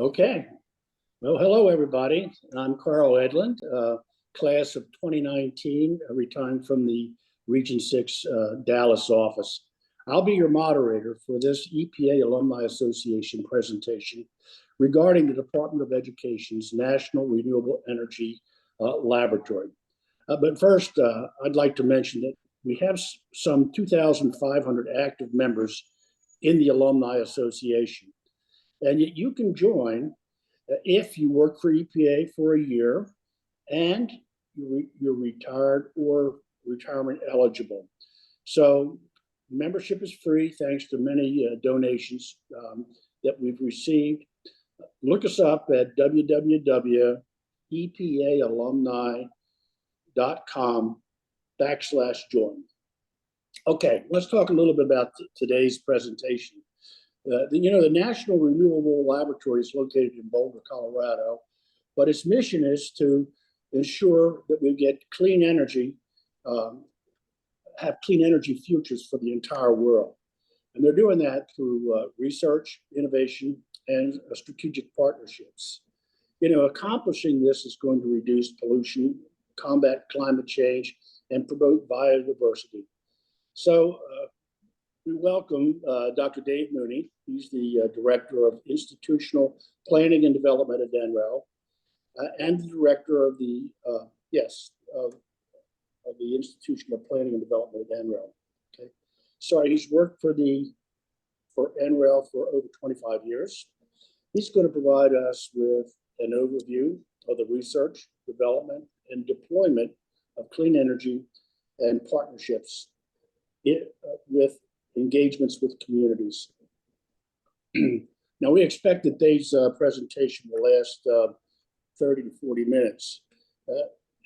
Okay. Well, hello, everybody. I'm Carl Edlund, class of 2019, retiring from the Region 6 Dallas office. I'll be your moderator for this EPA Alumni Association presentation regarding the Department of Education's National Renewable Energy Laboratory. But first, I'd like to mention that we have some 2,500 active members in the Alumni Association. And you can join if you work for EPA for a year and you're retired or retirement eligible. So membership is free thanks to many donations that we've received. Look us up at www.epaalumni.com/join. Okay, let's talk a little bit about today's presentation. The National Renewable Laboratory is located in Boulder, Colorado, but its mission is to ensure that we get clean energy, have clean energy futures for the entire world. And they're doing that through research, innovation, and strategic partnerships. Accomplishing this is going to reduce pollution, combat climate change, and promote biodiversity. So we welcome Dr. Dave Mooney. He's the Director of Institutional Planning and Development at NREL, and the Director of the Institutional Planning and Development at NREL. Okay, sorry, he's worked for NREL for over 25 years. He's going to provide us with an overview of the research, development, and deployment of clean energy and partnerships with engagements with communities. Now, we expect that Dave's presentation will last 30 to 40 minutes.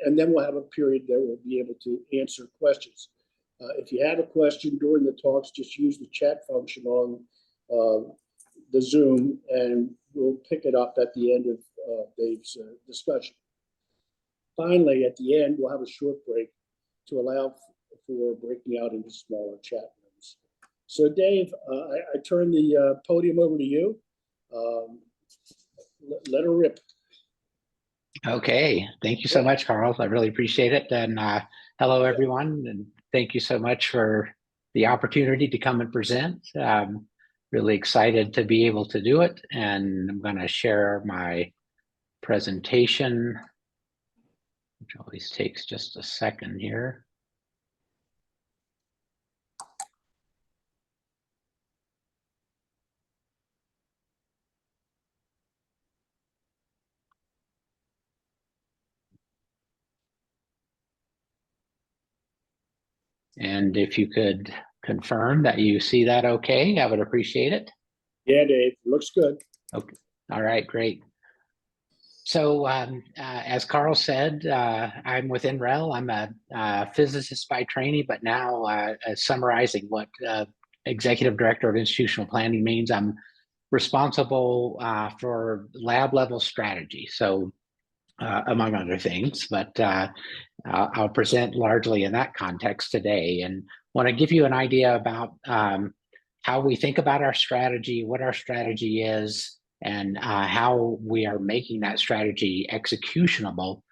And then we'll have a period that we'll be able to answer questions. If you have a question during the talks, just use the chat function on the Zoom, and we'll pick it up at the end of Dave's discussion. Finally, at the end, we'll have a short break to allow for breaking out into smaller chat rooms. So Dave, I turn the podium over to you. Let her rip. Okay, thank you so much, Carl. I really appreciate it. And hello, everyone. And thank you so much for the opportunity to come and present. Really excited to be able to do it. And I'm going to share my presentation, which always takes just a second here. And if you could confirm that you see that okay, I would appreciate it. Yeah, Dave, looks good. Okay, all right, great. So as Carl said, I'm with NREL. I'm a physicist by training, but now summarizing what Executive Director of Institutional Planning means, I'm responsible for lab level strategy. So among other things, but I'll present largely in that context today, and want to give you an idea about how we think about our strategy, what our strategy is, and how we are making that strategy executionable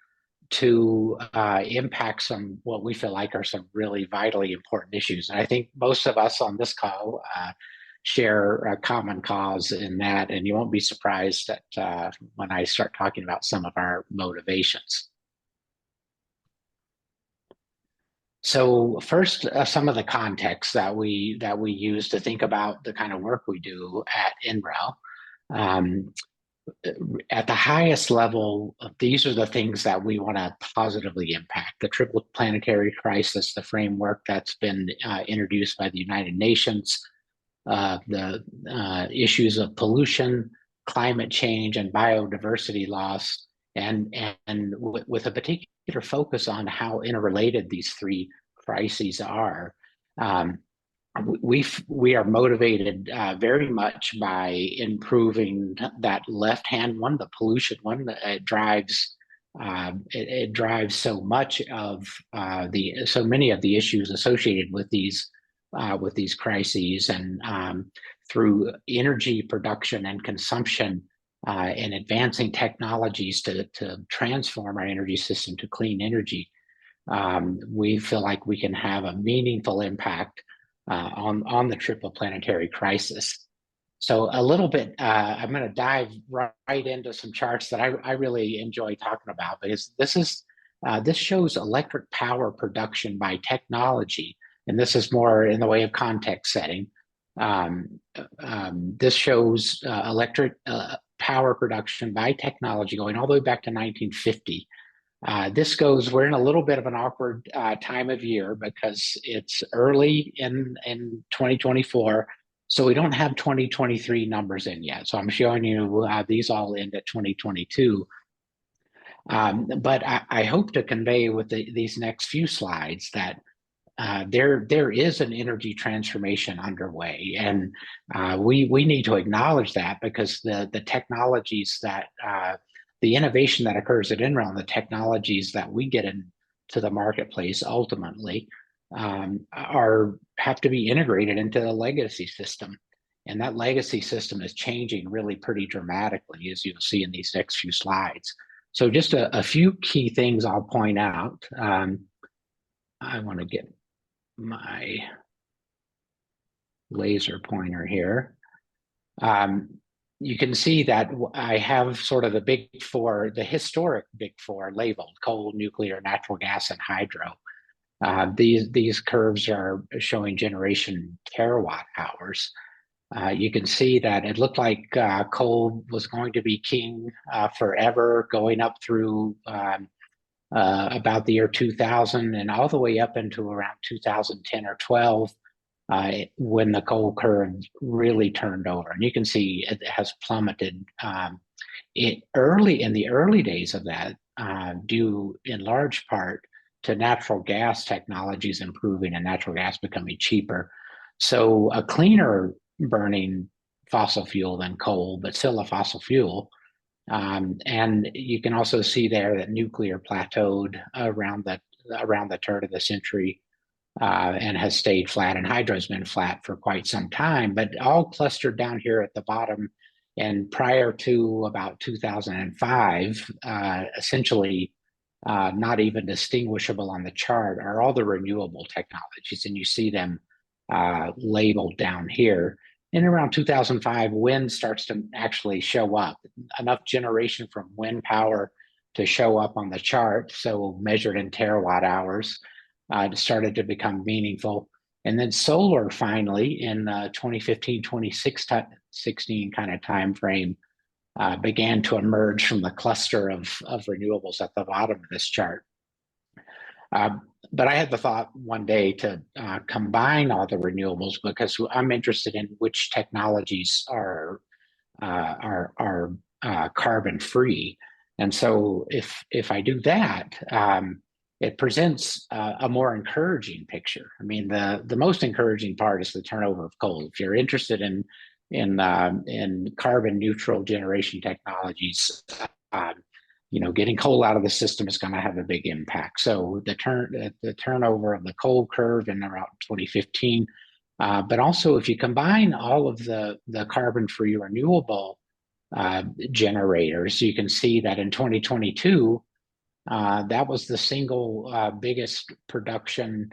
to impact some what we feel like are some really vitally important issues. And I think most of us on this call share a common cause in that, and you won't be surprised that when I start talking about some of our motivations. So first, some of the context that we use to think about the kind of work we do at NREL. At the highest level, these are the things that we want to positively impact: the triple planetary crisis, the framework that's been introduced by the United Nations, the issues of pollution, climate change, and biodiversity loss, and with a particular focus on how interrelated these three crises are. We are motivated very much by improving that left-hand one, the pollution one. It drives so much of so many of the issues associated with these crises, and through energy production and consumption, and advancing technologies to transform our energy system to clean energy, we feel like we can have a meaningful impact on the triple planetary crisis. So a little bit, I'm going to dive right into some charts that I really enjoy talking about, because this shows electric power production by technology, and this is more in the way of context setting. This shows electric power production by technology going all the way back to 1950. We're in a little bit of an awkward time of year because it's early in 2024. So we don't have 2023 numbers in yet. So I'm showing you these all end at 2022. But I hope to convey with these next few slides that there is an energy transformation underway, and we need to acknowledge that, because the technologies that the innovation that occurs at NREL and the technologies that we get into the marketplace ultimately have to be integrated into the legacy system, and that legacy system is changing really pretty dramatically, as you'll see in these next few slides. So just a few key things I'll point out. I want to get my laser pointer here. You can see that I have sort of the big four, the historic big four labeled: coal, nuclear, natural gas, and hydro. These curves are showing generation terawatt hours. You can see that it looked like coal was going to be king forever, going up through about the year 2000 and all the way up into around 2010 or 12, when the coal curve really turned over. And you can see it has plummeted in the early days of that, due in large part to natural gas technologies improving and natural gas becoming cheaper. So a cleaner burning fossil fuel than coal, but still a fossil fuel. And you can also see there that nuclear plateaued around the turn of the century and has stayed flat, and hydro's been flat for quite some time, but all clustered down here at the bottom. And prior to about 2005, essentially not even distinguishable on the chart are all the renewable technologies, and you see them labeled down here. In around 2005, wind starts to actually show up, enough generation from wind power to show up on the chart, so measured in terawatt hours, started to become meaningful. And then solar finally in 2015, 2016 kind of time frame began to emerge from the cluster of renewables at the bottom of this chart. But I had the thought one day to combine all the renewables, because I'm interested in which technologies are carbon free. And so if I do that, it presents a more encouraging picture. I mean, the most encouraging part is the turnover of coal. If you're interested in carbon neutral generation technologies, getting coal out of the system is going to have a big impact. So the turnover of the coal curve in around 2015, but also if you combine all of the carbon-free renewable generators, you can see that in 2022, that was the single biggest production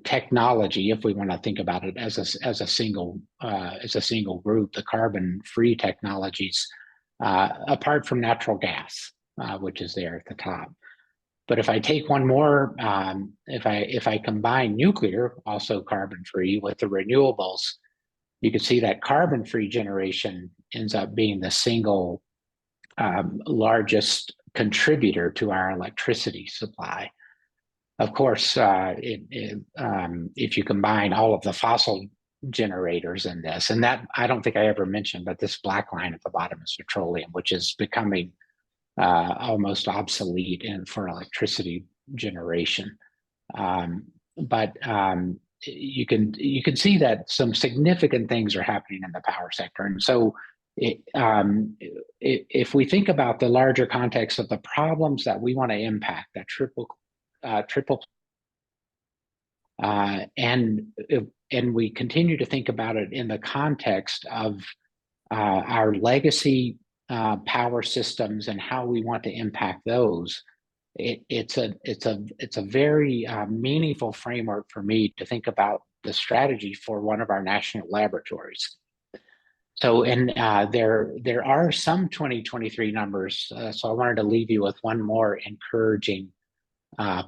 technology, if we want to think about it as a single group, the carbon-free technologies, apart from natural gas, which is there at the top. But if I take one more, if I combine nuclear, also carbon-free, with the renewables, you can see that carbon-free generation ends up being the single largest contributor to our electricity supply. Of course, if you combine all of the fossil generators in this, and that I don't think I ever mentioned, but this black line at the bottom is petroleum, which is becoming almost obsolete for electricity generation. But you can see that some significant things are happening in the power sector. And so if we think about the larger context of the problems that we want to impact, that triple and we continue to think about it in the context of our legacy power systems and how we want to impact those, it's a very meaningful framework for me to think about the strategy for one of our national laboratories. So, and there are some 2023 numbers. So I wanted to leave you with one more encouraging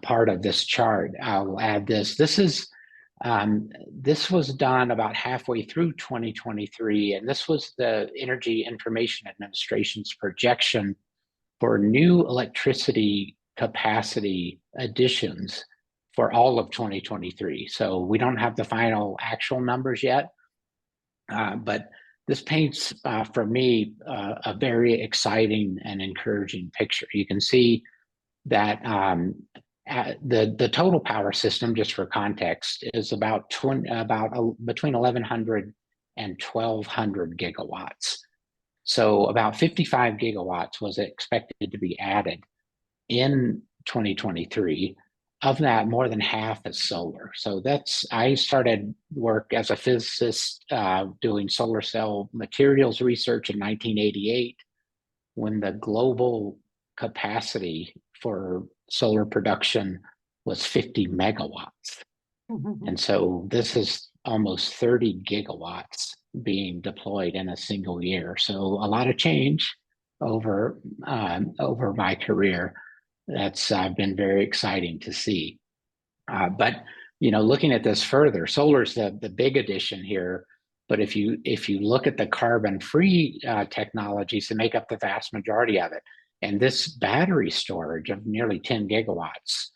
part of this chart. I'll add this. This was done about halfway through 2023, and this was the Energy Information Administration's projection for new electricity capacity additions for all of 2023. So we don't have the final actual numbers yet, but this paints, for me, a very exciting and encouraging picture. You can see that the total power system, just for context, is about between 1,100 and 1,200 gigawatts. So about 55 gigawatts was expected to be added in 2023. Of that, more than half is solar. So I started work as a physicist doing solar cell materials research in 1988, when the global capacity for solar production was 50 megawatts. And so this is almost 30 gigawatts being deployed in a single year. So a lot of change over my career. That's been very exciting to see. But looking at this further, solar is the big addition here. But if you look at the carbon-free technologies that make up the vast majority of it, and this battery storage of nearly 10 gigawatts,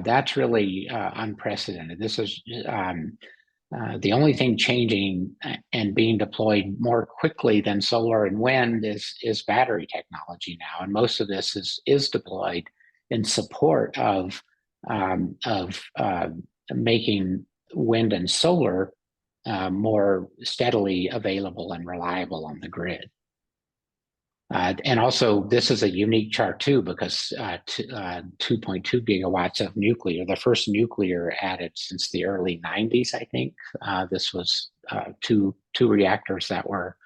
that's really unprecedented. This is the only thing changing and being deployed more quickly than solar and wind is battery technology now, and most of this is deployed in support of making wind and solar more steadily available and reliable on the grid. And also, this is a unique chart too, because 2.2 gigawatts of nuclear, the first nuclear added since the early 90s, I think. This was two reactors that were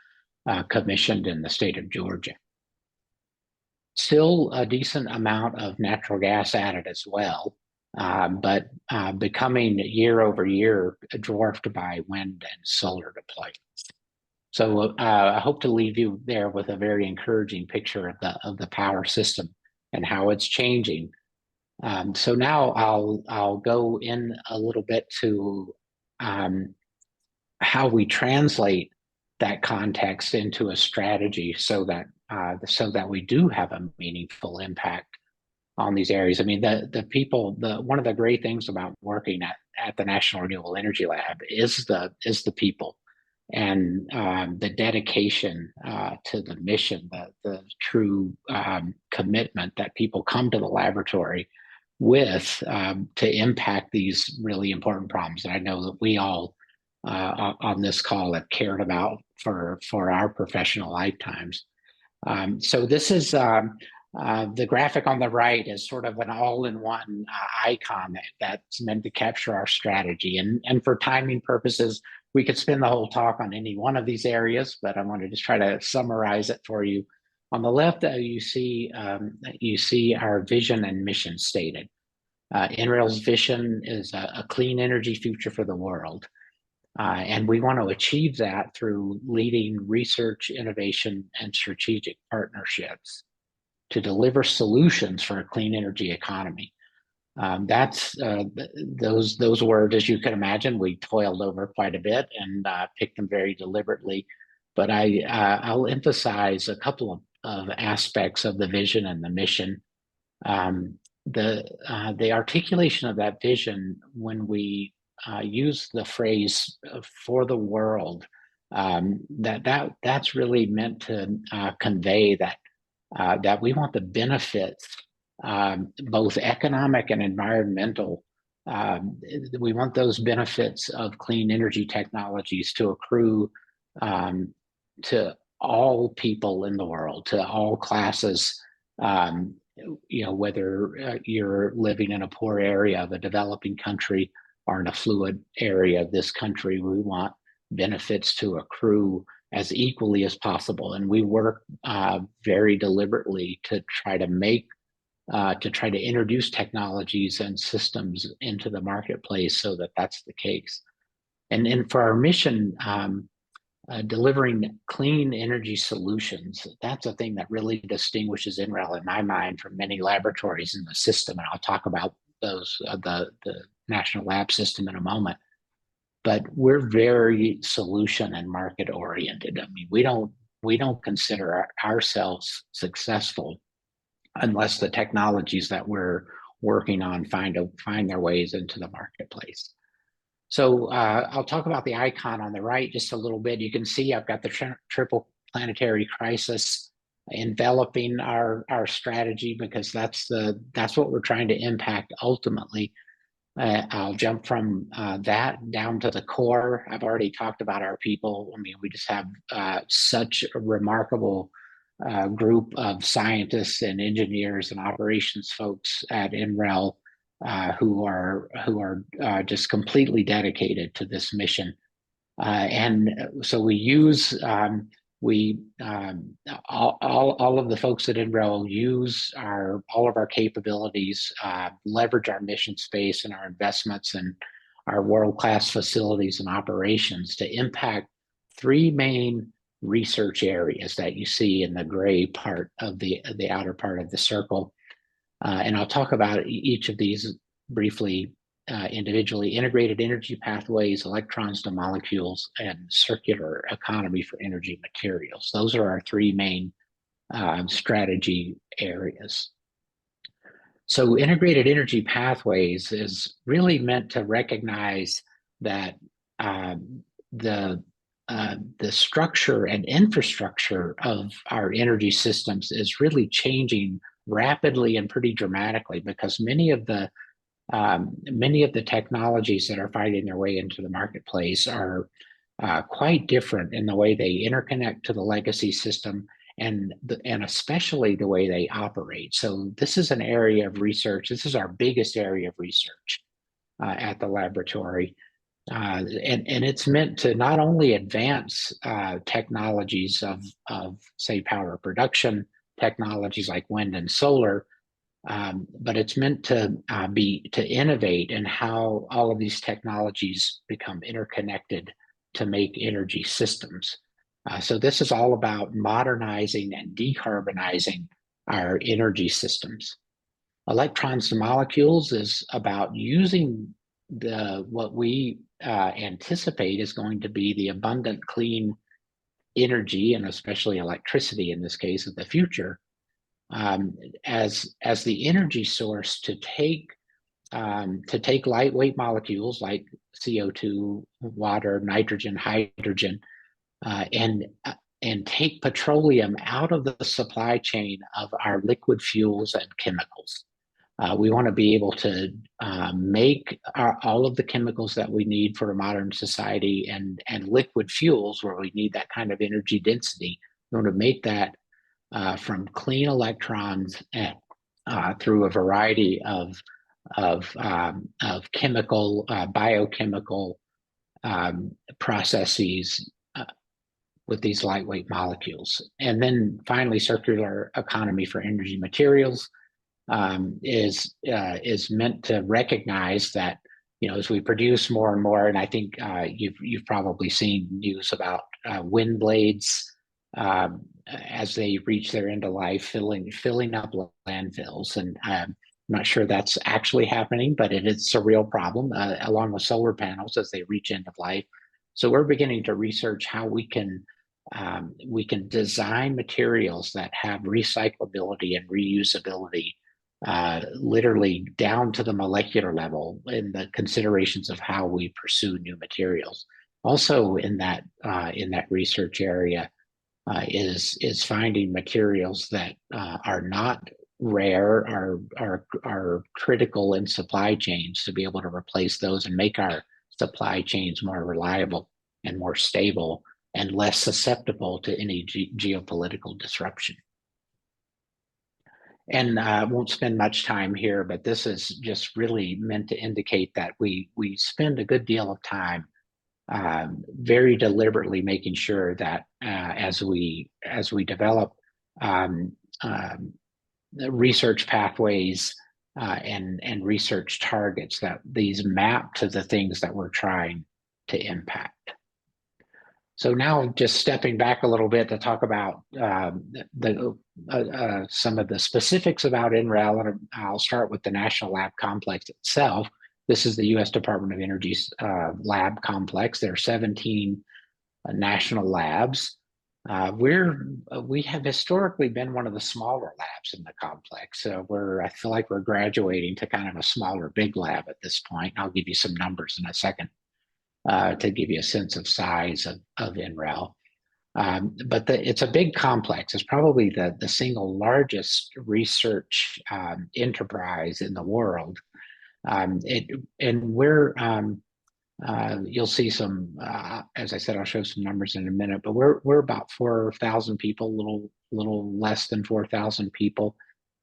commissioned in the state of Georgia. Still a decent amount of natural gas added as well, but becoming year over year dwarfed by wind and solar deployments. So I hope to leave you there with a very encouraging picture of the power system and how it's changing. So now I'll go in a little bit to how we translate that context into a strategy so that we do have a meaningful impact on these areas. I mean, the people, one of the great things about working at the National Renewable Energy Lab is the people. And the dedication to the mission, the true commitment that people come to the laboratory with to impact these really important problems that I know that we all on this call have cared about for our professional lifetimes. So this is the graphic on the right is sort of an all-in-one icon that's meant to capture our strategy. And for timing purposes, we could spend the whole talk on any one of these areas, but I want to just try to summarize it for you. On the left, you see our vision and mission stated. NREL's vision is a clean energy future for the world. And we want to achieve that through leading research, innovation, and strategic partnerships to deliver solutions for a clean energy economy. That's those words, as you can imagine, we toiled over quite a bit and picked them very deliberately. But I'll emphasize a couple of aspects of the vision and the mission. The articulation of that vision, when we use the phrase "for the world," that's really meant to convey that we want the benefits, both economic and environmental. We want those benefits of clean energy technologies to accrue to all people in the world, to all classes. Whether you're living in a poor area of a developing country or in a fluid area of this country, we want benefits to accrue as equally as possible. And we work very deliberately to try to introduce technologies and systems into the marketplace so that that's the case. And for our mission, delivering clean energy solutions, that's a thing that really distinguishes NREL in my mind from many laboratories in the system. And I'll talk about those, the National Lab System in a moment. But we're very solution and market oriented. I mean, we don't consider ourselves successful unless the technologies that we're working on find their ways into the marketplace. So I'll talk about the icon on the right just a little bit. You can see I've got the triple planetary crisis enveloping our strategy, because that's what we're trying to impact ultimately. I'll jump from that down to the core. I've already talked about our people. I mean, we just have such a remarkable group of scientists and engineers and operations folks at NREL who are just completely dedicated to this mission. And so we use all of the folks at NREL use all of our capabilities, leverage our mission space and our investments and our world-class facilities and operations to impact three main research areas that you see in the gray part of the outer part of the circle. And I'll talk about each of these briefly individually: integrated energy pathways, electrons to molecules, and circular economy for energy materials. Those are our three main strategy areas. So integrated energy pathways is really meant to recognize that the structure and infrastructure of our energy systems is really changing rapidly and pretty dramatically, because many of the technologies that are finding their way into the marketplace are quite different in the way they interconnect to the legacy system, and especially the way they operate. So this is an area of research. This is our biggest area of research at the laboratory. And it's meant to not only advance technologies of say power production, technologies like wind and solar, but it's meant to innovate in how all of these technologies become interconnected to make energy systems. So this is all about modernizing and decarbonizing our energy systems. Electrons to molecules is about using what we anticipate is going to be the abundant clean energy, and especially electricity in this case, of the future, as the energy source to take lightweight molecules like CO2, water, nitrogen, hydrogen, and take petroleum out of the supply chain of our liquid fuels and chemicals. We want to be able to make all of the chemicals that we need for a modern society, and liquid fuels where we need that kind of energy density. We want to make that from clean electrons through a variety of chemical, biochemical processes with these lightweight molecules. And then finally, circular economy for energy materials is meant to recognize that, as we produce more and more, and I think you've probably seen news about wind blades as they reach their end of life, filling up landfills. And I'm not sure that's actually happening, but it's a real problem, along with solar panels as they reach end of life. So we're beginning to research how we can design materials that have recyclability and reusability, literally down to the molecular level in the considerations of how we pursue new materials. Also in that research area is finding materials that are not rare, are critical in supply chains, to be able to replace those and make our supply chains more reliable and more stable and less susceptible to any geopolitical disruption. And I won't spend much time here, but this is just really meant to indicate that we spend a good deal of time very deliberately making sure that as we develop um, um, the research pathways and research targets, that these map to the things that we're trying to impact. So now just stepping back a little bit to talk about some of the specifics about NREL, and I'll start with the National Lab Complex itself. This is the U.S. Department of Energy's lab complex. There are 17 national labs. We have historically been one of the smaller labs in the complex. I feel like we're graduating to kind of a smaller big lab at this point. I'll give you some numbers in a second to give you a sense of size of NREL. But it's a big complex. It's probably the single largest research enterprise in the world. You'll see some, as I said, I'll show some numbers in a minute, but we're about 4,000 people, little less than 4,000 people.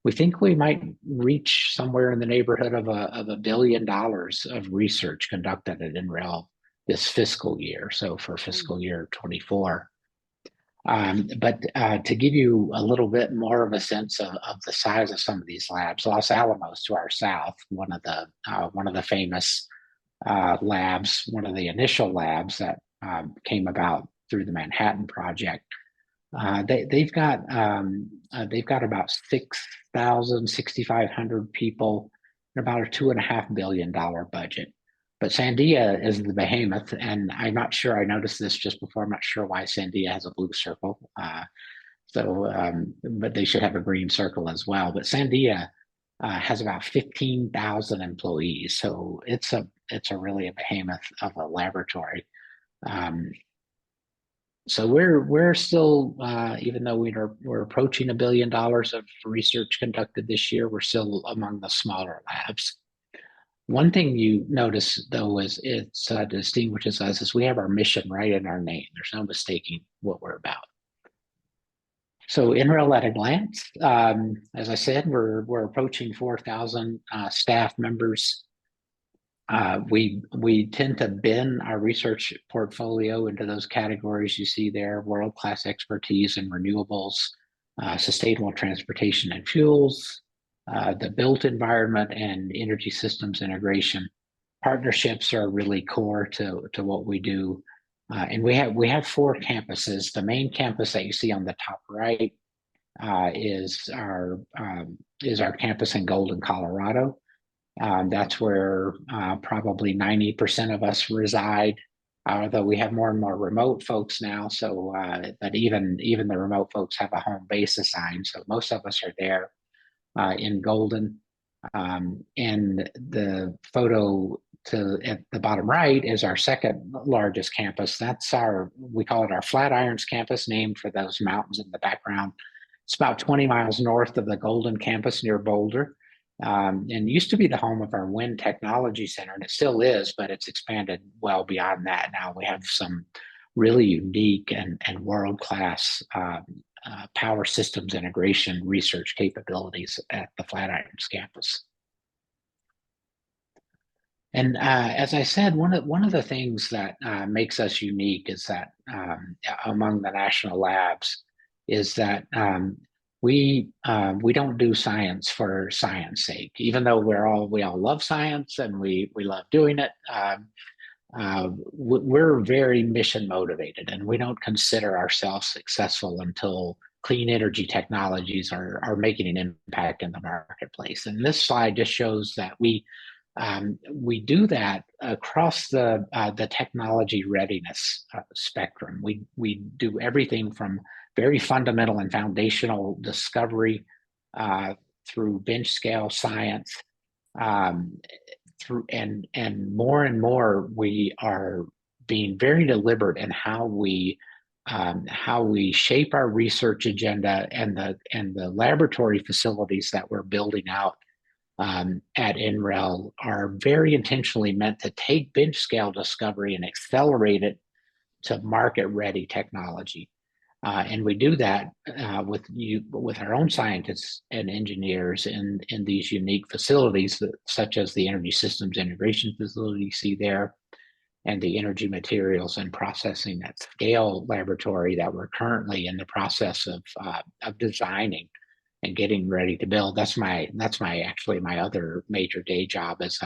We think we might reach somewhere in the neighborhood of $1 billion of research conducted at NREL this fiscal year. So for fiscal year 24. But to give you a little bit more of a sense of the size of some of these labs, Los Alamos to our south, one of the famous labs, one of the initial labs that came about through the Manhattan Project. They've got about 6,500 people and about a $2.5 billion budget. But Sandia is the behemoth, and I'm not sure, I noticed this just before, I'm not sure why Sandia has a blue circle. But they should have a green circle as well. But Sandia has about 15,000 employees. So it's really a behemoth of a laboratory. So we're still, even though we're approaching $1 billion of research conducted this year, we're still among the smaller labs. One thing you notice, though, is it's distinguishes us is we have our mission right in our name. There's no mistaking what we're about. So NREL at a glance, as I said, we're approaching 4,000 staff members. We tend to bin our research portfolio into those categories you see there: world-class expertise in renewables, sustainable transportation and fuels, the built environment, and energy systems integration. Partnerships are really core to what we do. And we have 4 campuses. The main campus that you see on the top right is our campus in Golden, Colorado. That's where probably 90% of us reside, although we have more and more remote folks now. So, but even the remote folks have a home base assigned. So most of us are there in Golden. And the photo at the bottom right is our second largest campus. We call it our Flatirons campus, named for those mountains in the background. It's about 20 miles north of the Golden campus near Boulder. And used to be the home of our Wind Technology Center, and it still is, but it's expanded well beyond that. Now we have some really unique and world-class power systems integration research capabilities at the Flatirons campus. And as I said, one of the things that makes us unique is that among the national labs is that we don't do science for science sake. Even though we all love science and we love doing it, we're very mission motivated, and we don't consider ourselves successful until clean energy technologies are making an impact in the marketplace. And this slide just shows that we do that across the technology readiness spectrum. We do everything from very fundamental and foundational discovery through bench scale science, through and more we are being very deliberate in how we shape our research agenda, and the laboratory facilities that we're building out at NREL are very intentionally meant to take bench scale discovery and accelerate it to market ready technology. And we do that with our own scientists and engineers in these unique facilities, such as the Energy Systems Integration Facility you see there, and the energy materials and processing at scale laboratory that we're currently in the process of designing and getting ready to build. That's actually my other major day job, as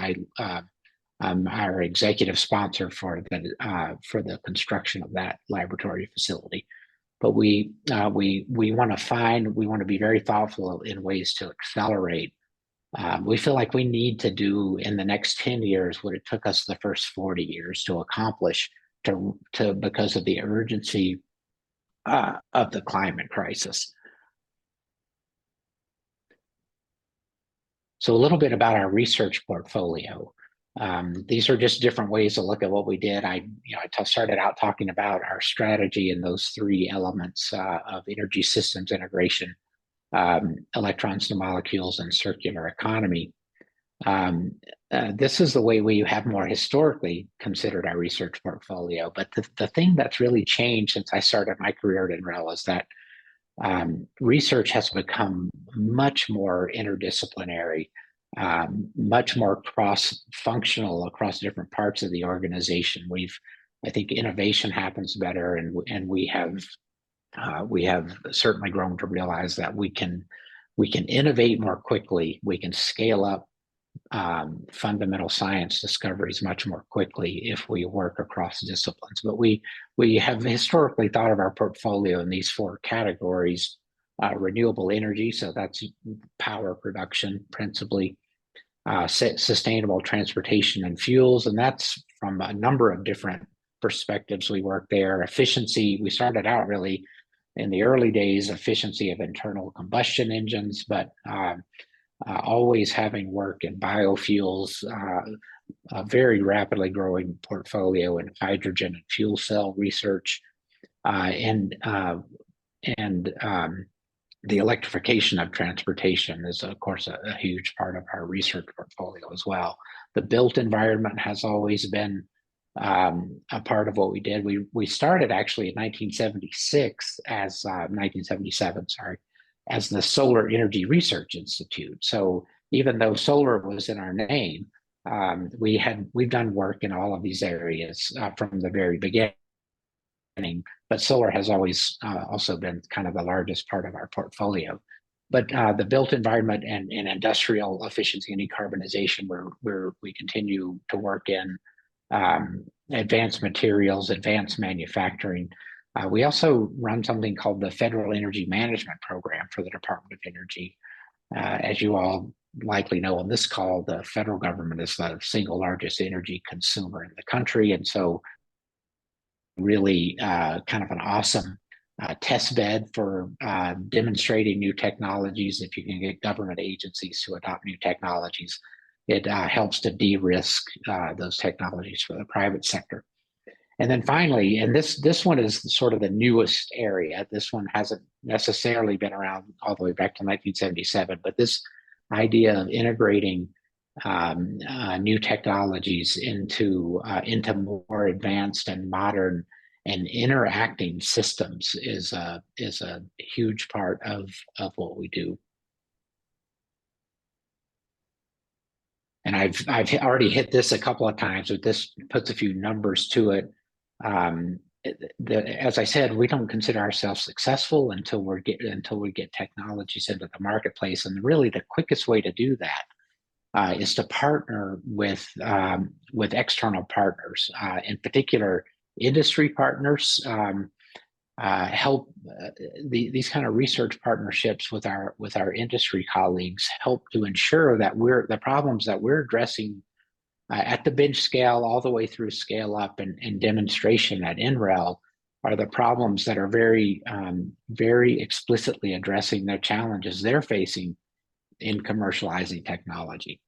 I'm our executive sponsor for the construction of that laboratory facility. But we want to be very thoughtful in ways to accelerate. We feel like we need to do in the next 10 years what it took us the first 40 years to accomplish because of the urgency of the climate crisis. So a little bit about our research portfolio. These are just different ways to look at what we did. I started out talking about our strategy and those three elements of energy systems integration, electrons to molecules, and circular economy. This is the way we have more historically considered our research portfolio. But the thing that's really changed since I started my career at NREL is that research has become much more interdisciplinary, much more cross-functional across different parts of the organization. I think innovation happens better, and we have certainly grown to realize that we can innovate more quickly. We can scale up fundamental science discoveries much more quickly if we work across disciplines. But we have historically thought of our portfolio in these four categories: renewable energy, so that's power production principally; sustainable transportation and fuels, and that's from a number of different perspectives we work there. Efficiency, we started out really in the early days, efficiency of internal combustion engines, but always having work in biofuels, a very rapidly growing portfolio in hydrogen and fuel cell research, and the electrification of transportation is, of course, a huge part of our research portfolio as well. The built environment has always been a part of what we did. We started actually in 1977, sorry, as the Solar Energy Research Institute. So even though solar was in our name, we've done work in all of these areas from the very beginning. But solar has always also been kind of the largest part of our portfolio. But the built environment and industrial efficiency and decarbonization, where we continue to work in advanced materials, advanced manufacturing. We also run something called the Federal Energy Management Program for the Department of Energy. As you all likely know on this call, the federal government is the single largest energy consumer in the country. And so really kind of an awesome test bed for demonstrating new technologies. If you can get government agencies to adopt new technologies, it helps to de-risk those technologies for the private sector. And then finally, and this one is sort of the newest area. This one hasn't necessarily been around all the way back to 1977, but this idea of integrating new technologies into more advanced and modern and interacting systems is a huge part of what we do. And I've already hit this a couple of times, but this puts a few numbers to it. As I said, we don't consider ourselves successful until we get technologies into the marketplace, and really the quickest way to do that is to partner with external partners, in particular industry partners. Help these kind of research partnerships with our industry colleagues help to ensure that the problems that we're addressing at the bench scale all the way through scale up and demonstration at NREL are the problems that are very explicitly addressing the challenges they're facing in commercializing technology.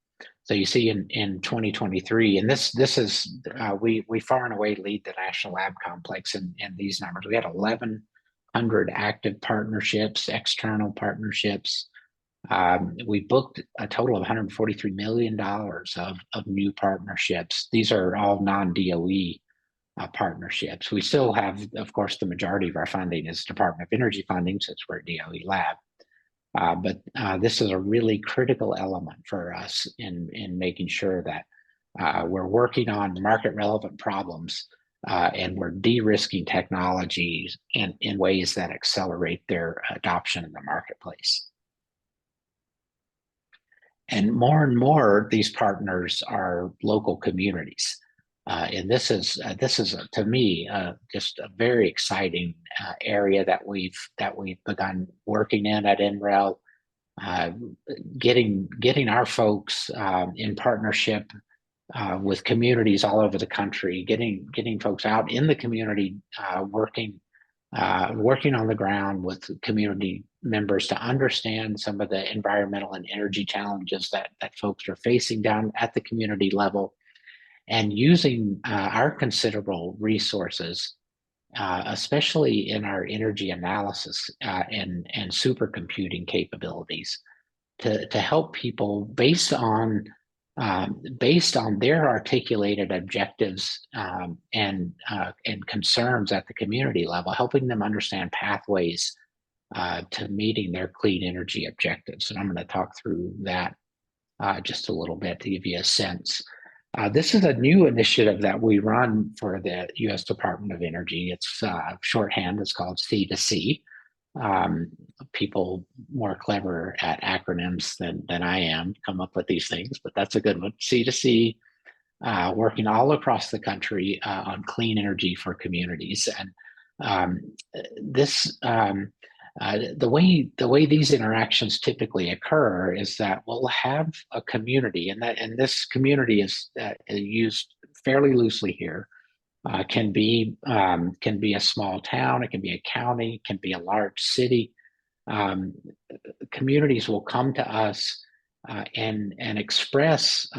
So you see in 2023, and this is we far and away lead the National Lab Complex in these numbers. We had 1,100 active partnerships, external partnerships. We booked a total of $143 million of new partnerships. These are all non-DOE partnerships. We still have, of course, the majority of our funding is Department of Energy funding, since we're a DOE lab. But this is a really critical element for us in making sure that We're working on market relevant problems, and we're de-risking technologies in ways that accelerate their adoption in the marketplace. And more, these partners are local communities. And this is to me just a very exciting area that we've begun working in at NREL, getting our folks in partnership with communities all over the country, getting folks out in the community, working on the ground with community members to understand some of the environmental and energy challenges that folks are facing down at the community level, and using our considerable resources, especially in our energy analysis and supercomputing capabilities, to help people based on their articulated objectives and concerns at the community level, helping them understand pathways to meeting their clean energy objectives. And I'm going to talk through that just a little bit to give you a sense. This is a new initiative that we run for the U.S. Department of Energy. It's shorthand, it's called C2C. People more clever at acronyms than I am come up with these things, but that's a good one. C2C, working all across the country on clean energy for communities. And the way these interactions typically occur is that we'll have a community, and this community is used fairly loosely here. Can be a small town, it can be a county, it can be a large city. Communities will come to us and express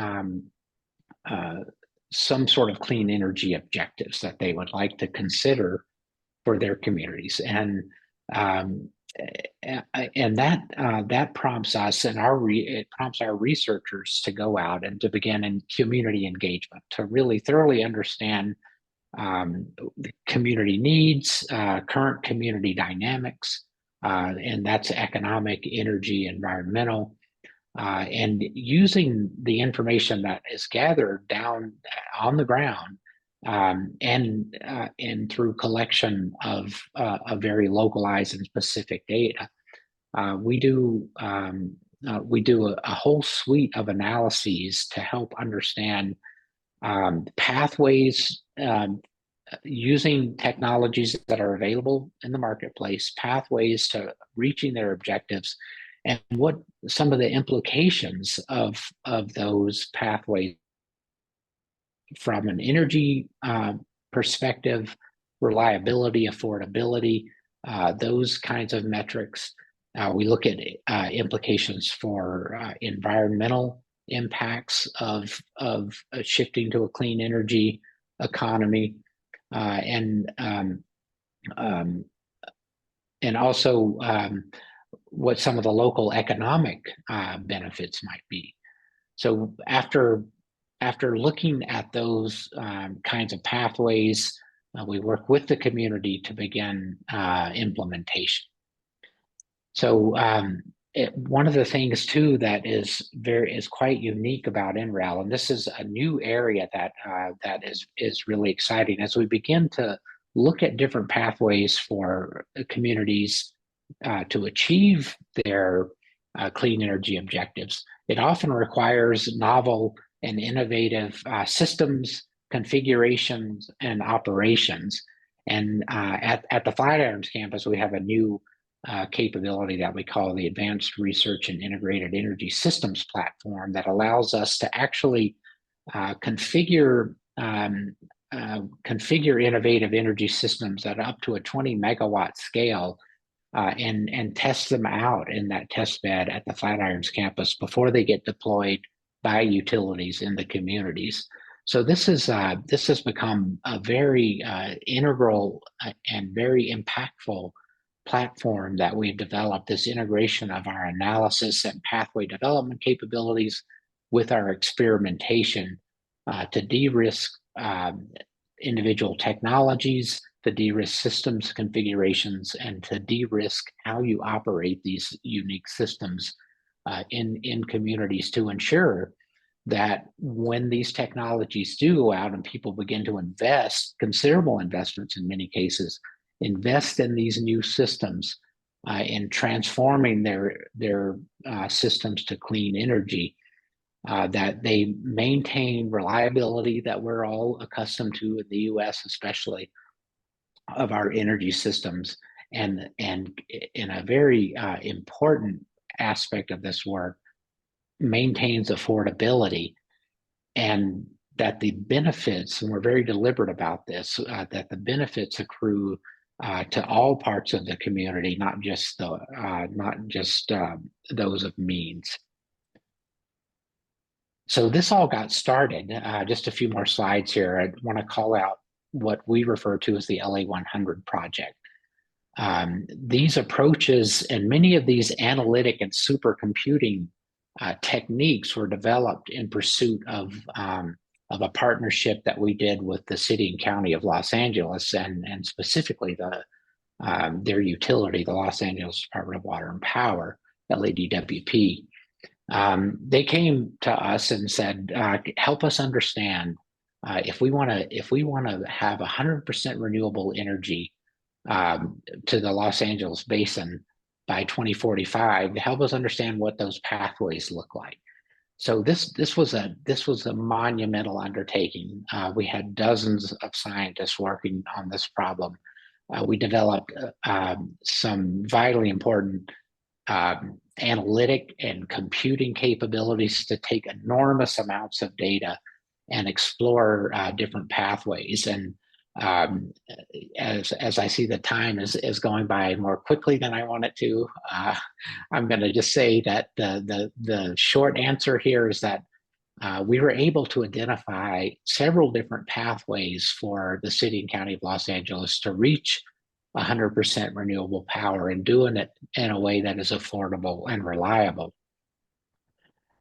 some sort of clean energy objectives that they would like to consider for their communities, and that prompts us and it prompts our researchers to go out and to begin in community engagement, to really thoroughly understand the community needs, current community dynamics, and that's economic, energy, environmental, and using the information that is gathered down on the ground, and through collection of very localized and specific data. We do a whole suite of analyses to help understand pathways, using technologies that are available in the marketplace, pathways to reaching their objectives, and what some of the implications of those pathways from an energy perspective, reliability, affordability, those kinds of metrics. We look at implications for environmental impacts of shifting to a clean energy economy, and also what some of the local economic benefits might be. So after looking at those kinds of pathways, we work with the community to begin implementation. So one of the things too that is quite unique about NREL, and this is a new area that is really exciting as we begin to look at different pathways for communities to achieve their clean energy objectives. It often requires novel and innovative systems, configurations, and operations. And at the Flatirons campus, we have a new capability that we call the Advanced Research and Integrated Energy Systems platform that allows us to actually configure innovative energy systems at up to a 20 megawatt scale, and test them out in that test bed at the Flatirons campus before they get deployed by utilities in the communities. So this has become a very integral and very impactful platform that we've developed, this integration of our analysis and pathway development capabilities with our experimentation to de-risk individual technologies, to de-risk systems configurations, and to de-risk how you operate these unique systems in communities to ensure that when these technologies do go out and people begin to invest, considerable investments in many cases, invest in these new systems, in transforming their systems to clean energy, that they maintain reliability that we're all accustomed to in the US, especially, of our energy systems. And in a very important aspect of this work, maintains affordability, and that the benefits, and we're very deliberate about this, that the benefits accrue to all parts of the community, not just those of means. So this all got started. Just a few more slides here. I want to call out what we refer to as the LA 100 project. These approaches and many of these analytic and supercomputing techniques were developed in pursuit of a partnership that we did with the city and county of Los Angeles, and specifically their utility, the Los Angeles Department of Water and Power, LADWP. They came to us and said, help us understand if we want to have 100% renewable energy to the Los Angeles basin by 2045, help us understand what those pathways look like. So this was a monumental undertaking. We had dozens of scientists working on this problem. We developed some vitally important analytic and computing capabilities to take enormous amounts of data and explore different pathways. And as I see the time is going by more quickly than I want it to, I'm going to just say that the short answer here is that we were able to identify several different pathways for the city and county of Los Angeles to reach 100% renewable power, and doing it in a way that is affordable and reliable.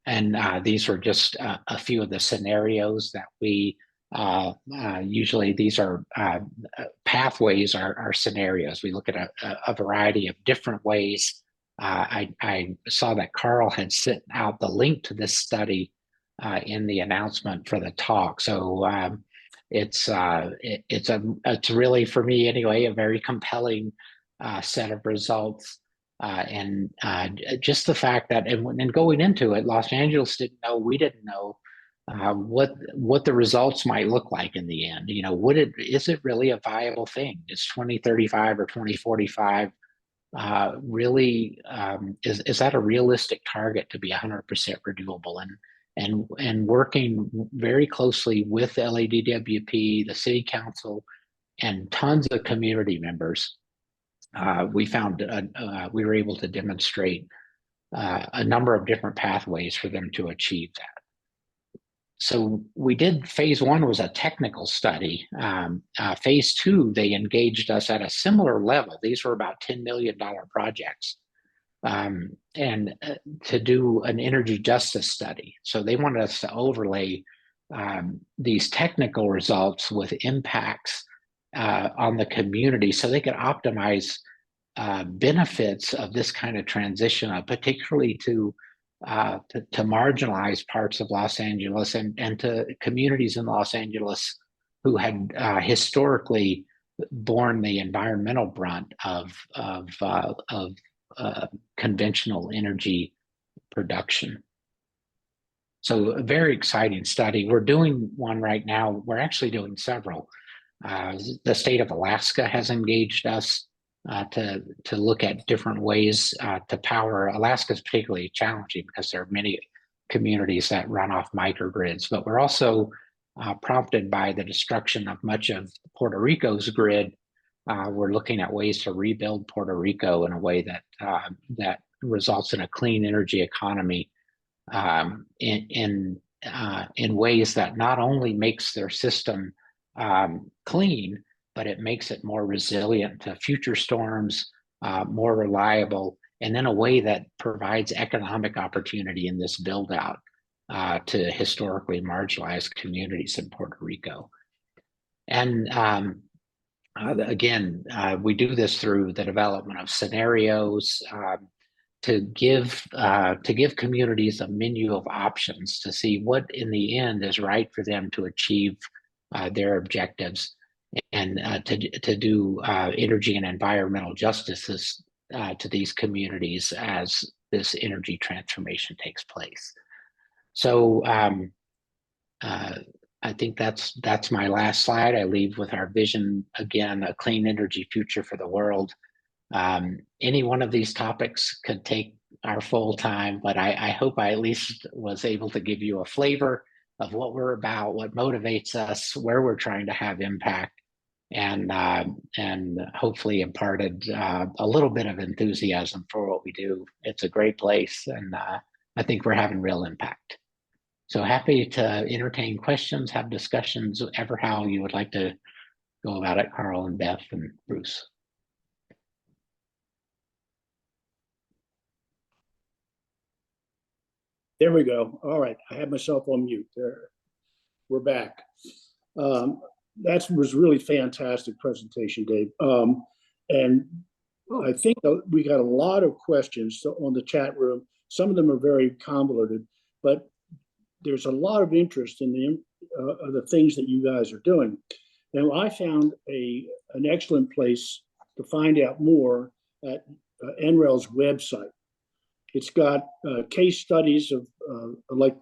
And these were just a few of the scenarios that we usually, these are pathways are scenarios. We look at a variety of different ways. I saw that Carl had sent out the link to this study in the announcement for the talk. So it's really, for me anyway, a very compelling set of results. And just the fact that, and going into it, Los Angeles didn't know, we didn't know what the results might look like in the end. You know, is it really a viable thing? Is 2035 or 2045 really, is that a realistic target to be 100% renewable? And working very closely with LADWP, the city council, and tons of community members, we found we were able to demonstrate a number of different pathways for them to achieve that. So we did, phase one was a technical study. Phase two, they engaged us at a similar level. These were about $10 million projects. And to do an energy justice study. So they wanted us to overlay these technical results with impacts on the community, so they could optimize benefits of this kind of transition, particularly to marginalized parts of Los Angeles and to communities in Los Angeles who had historically borne the environmental brunt of conventional energy production. So a very exciting study. We're doing one right now. We're actually doing several. The state of Alaska has engaged us to look at different ways to power. Alaska is particularly challenging because there are many communities that run off microgrids, but we're also prompted by the destruction of much of Puerto Rico's grid. We're looking at ways to rebuild Puerto Rico in a way that results in a clean energy economy, in ways that not only makes their system clean, but it makes it more resilient to future storms, more reliable, and in a way that provides economic opportunity in this build out to historically marginalized communities in Puerto Rico. And again, we do this through the development of scenarios, give communities a menu of options to see what in the end is right for them to achieve their objectives, and to do energy and environmental justice to these communities as this energy transformation takes place. So I think that's my last slide. I leave with our vision again: a clean energy future for the world. Any one of these topics could take our full time, but I hope I at least was able to give you a flavor of what we're about, what motivates us, where we're trying to have impact, and hopefully imparted a little bit of enthusiasm for what we do. It's a great place, and I think we're having real impact. So happy to entertain questions, have discussions, ever how you would like to go about it, Carl and Beth and Bruce. There we go. All right, I had myself on mute there. We're back. That was really fantastic presentation, Dave. And I think we got a lot of questions on the chat room. Some of them are very convoluted, but there's a lot of interest in the things that you guys are doing. Now, I found an excellent place to find out more at NREL's website. It's got case studies of like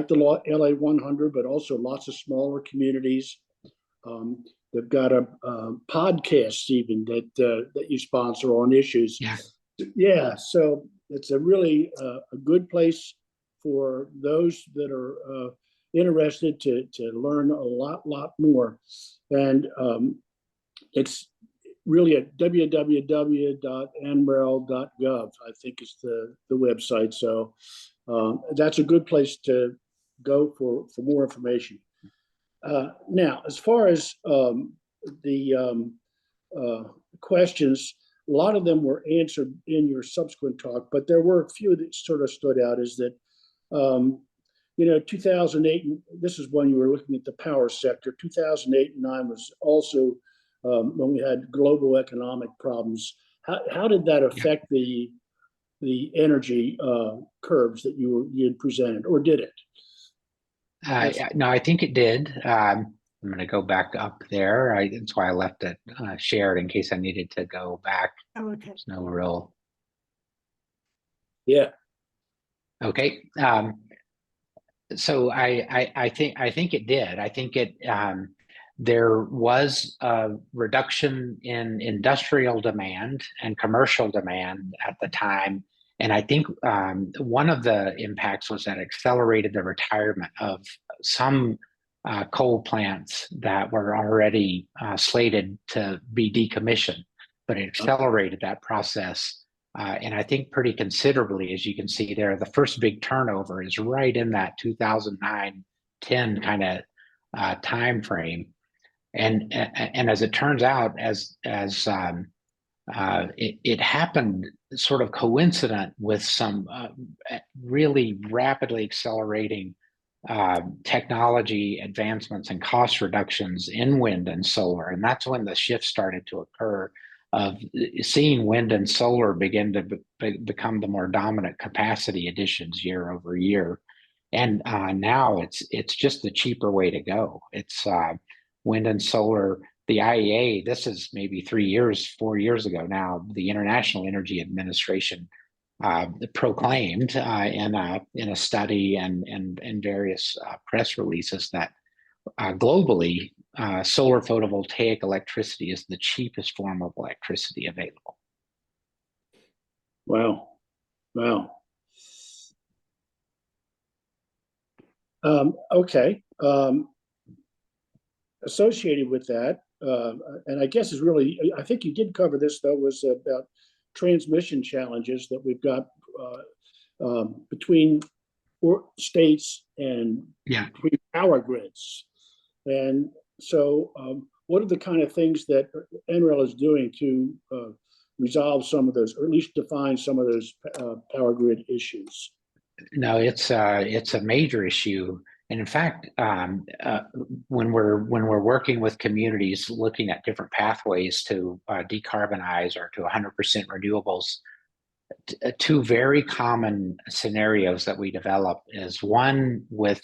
the LA 100, but also lots of smaller communities. They've got a podcast even that you sponsor on issues. Yeah. Yeah, so it's a really a good place for those that are interested to learn a lot more. And it's really at www.nrel.gov, I think is the website. So that's a good place to go for more information. Now, as far as the questions, a lot of them were answered in your subsequent talk, but there were a few that sort of stood out. Is that 2008, this is when you were looking at the power sector. 2008 and 9 was also when we had global economic problems. How did that affect the energy curves that you had presented, or did it? No, I think it did. I'm going to go back up there. That's why I left it shared in case I needed to go back. Oh, okay. There's no real. Yeah. Okay. So I think it did. I think it there was a reduction in industrial demand and commercial demand at the time. And I think one of the impacts was that accelerated the retirement of some coal plants that were already slated to be decommissioned, but it accelerated that process. And I think pretty considerably, as you can see there. The first big turnover is right in that 2009-10 kind of time frame. And as it turns out, it happened sort of coincident with some really rapidly accelerating technology advancements and cost reductions in wind and solar. And that's when the shift started to occur of seeing wind and solar begin to become the more dominant capacity additions year over year. And now it's just the cheaper way to go. It's wind and solar. The IEA, this is maybe 4 years ago now, the International Energy Administration proclaimed in a study and various press releases that globally, solar photovoltaic electricity is the cheapest form of electricity available. Wow. Okay. Associated with that, and I guess is really, I think you did cover this though, was about transmission challenges that we've got between states and between power grids. And so what are the kind of things that NREL is doing to resolve some of those, or at least define some of those power grid issues? No, it's a major issue. And in fact, when we're working with communities looking at different pathways to decarbonize or to 100% renewables, two very common scenarios that we develop is one with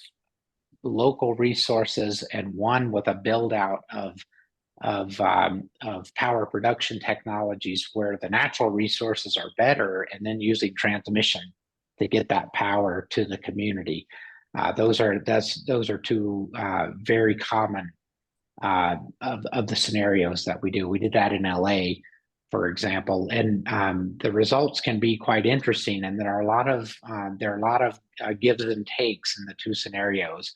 local resources and one with a build out of power production technologies where the natural resources are better, and then using transmission to get that power to the community. Those are two very common of the scenarios that we do. We did that in LA, for example, and the results can be quite interesting. And there are a lot of gives and takes in the two scenarios.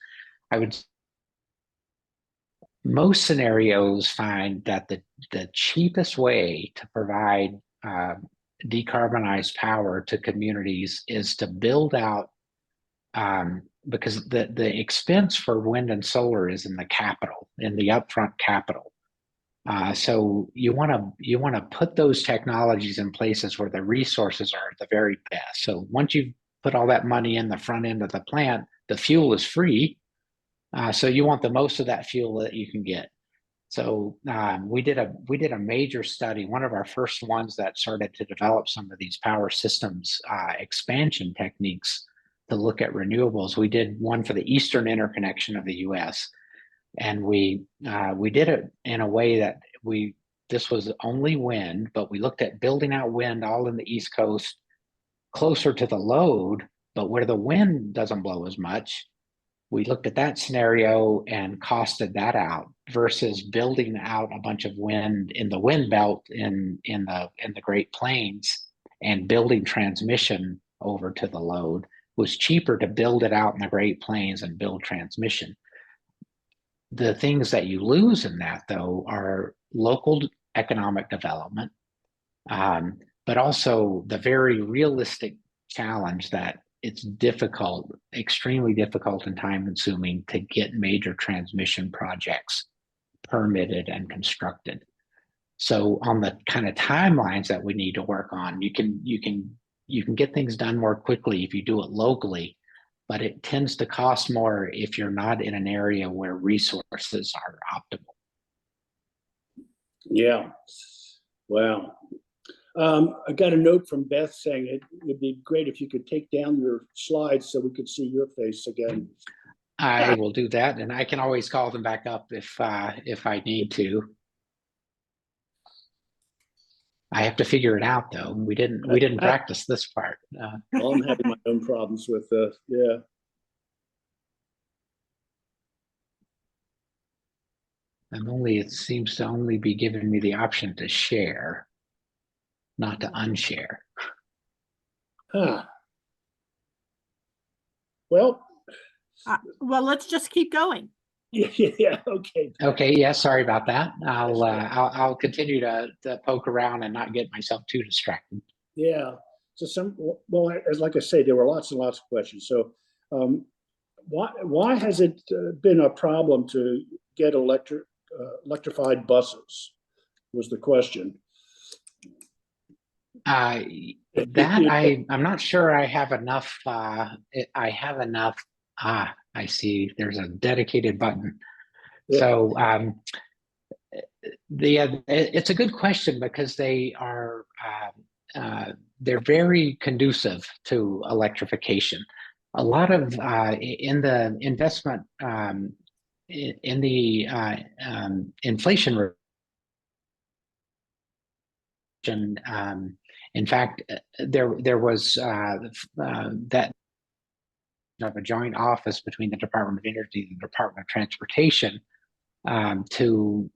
Most scenarios find that the cheapest way to provide decarbonized power to communities is to build out, because the expense for wind and solar is in the capital, in the upfront capital. So you want to put those technologies in places where the resources are the very best. So once you've put all that money in the front end of the plant, the fuel is free. So you want the most of that fuel that you can get. So we did a major study, one of our first ones that started to develop some of these power systems expansion techniques to look at renewables. We did one for the Eastern interconnection of the U.S. And we did it in a way that this was only wind, but we looked at building out wind all in the East Coast, closer to the load, but where the wind doesn't blow as much. We looked at that scenario and costed that out versus building out a bunch of wind in the wind belt in the Great Plains and building transmission over to the load. It was cheaper to build it out in the Great Plains and build transmission. The things that you lose in that, though, are local economic development, but also the very realistic challenge that it's difficult, extremely difficult and time consuming to get major transmission projects permitted and constructed. So on the kind of timelines that we need to work on, you can get things done more quickly if you do it locally, but it tends to cost more if you're not in an area where resources are optimal. Yeah. Wow. I got a note from Beth saying it would be great if you could take down your slides so we could see your face again. I will do that, and I can always call them back up if I need to. I have to figure it out, though. We didn't practice this part. Well, I'm having my own problems with yeah. It seems to only be giving me the option to share, not to unshare. Huh. Well, let's just keep going. Yeah. Okay. Okay. Yeah. Sorry about that. I'll continue to poke around and not get myself too distracted. Yeah. So as like I say, there were lots and lots of questions. So, why has it been a problem to get electrified buses? Was the question. I'm not sure I have enough. I have enough. I see. There's a dedicated button. Yeah. So it's a good question because they are they're very conducive to electrification. A lot of in the investment in the inflation. In fact, there was that of a joint office between the Department of Energy and the Department of Transportation to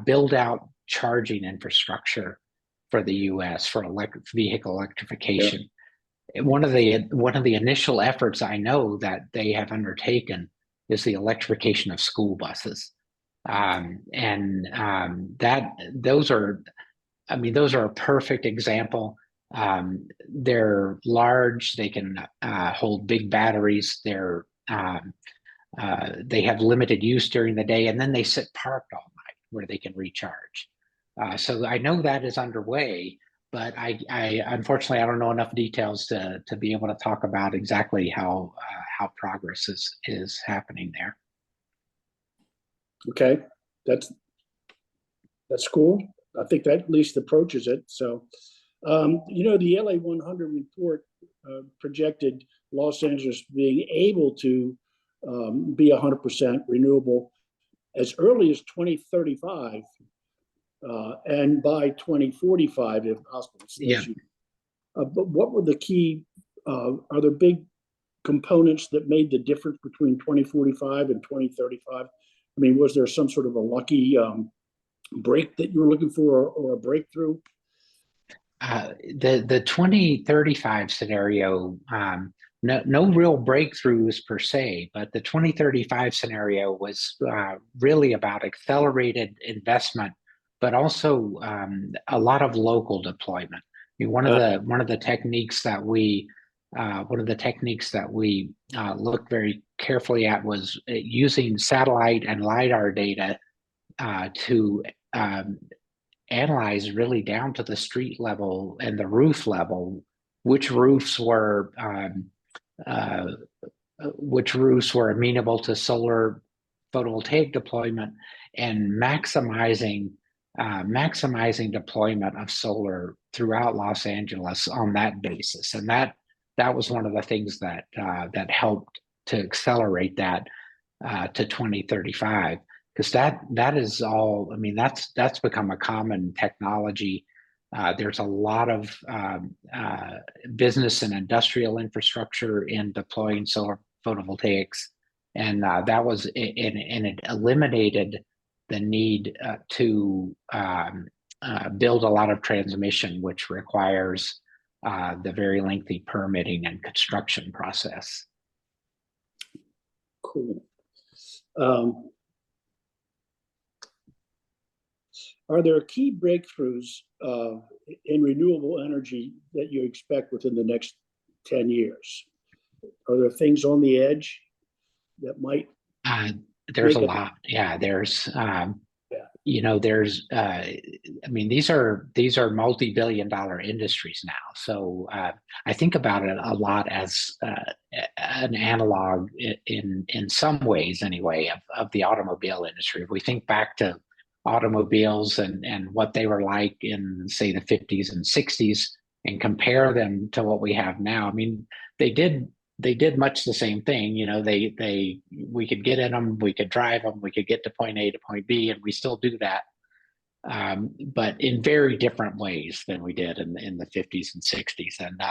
build out charging infrastructure for the U.S. for vehicle electrification. Yeah. One of the initial efforts I know that they have undertaken is the electrification of school buses, those are a perfect example. They're large. They can hold big batteries. They have limited use during the day, and then they sit parked all night where they can recharge. So I know that is underway, but I unfortunately I don't know enough details to be able to talk about exactly how progress is happening there. Okay, that's cool. I think that at least approaches it. So, The LA 100 report projected Los Angeles being able to be 100% renewable as early as 2035 and by 2045, if possible. Yeah. But what were the key, are there big components that made the difference between 2045 and 2035? I mean, was there some sort of a lucky break that you were looking for, or a breakthrough? The 2035 scenario, no real breakthroughs per se, but the 2035 scenario was really about accelerated investment, but also a lot of local deployment. I mean, one of the techniques that we looked very carefully at was using satellite and LiDAR data to analyze really down to the street level and the roof level which roofs were amenable to solar photovoltaic deployment, and maximizing deployment of solar throughout Los Angeles on that basis. And that was one of the things that helped to accelerate that to 2035. Because that is all, I mean, that's become a common technology. There's a lot of business and industrial infrastructure in deploying solar photovoltaics, and that was, and it eliminated the need to build a lot of transmission, which requires the very lengthy permitting and construction process. Cool. Are there key breakthroughs in renewable energy that you expect within the next 10 years? Are there things on the edge that might? There's a lot. Yeah, there's, there's, I mean, these are multi-billion-dollar industries now. So I think about it a lot as an analog in some ways, anyway, of the automobile industry. If we think back to automobiles and what they were like in, say, the 50s and 60s and compare them to what we have now, I mean, they did much the same thing. We could get in them, we could drive them, we could get to point A to point B, and we still do that, but in very different ways than we did in the 50s and 60s. And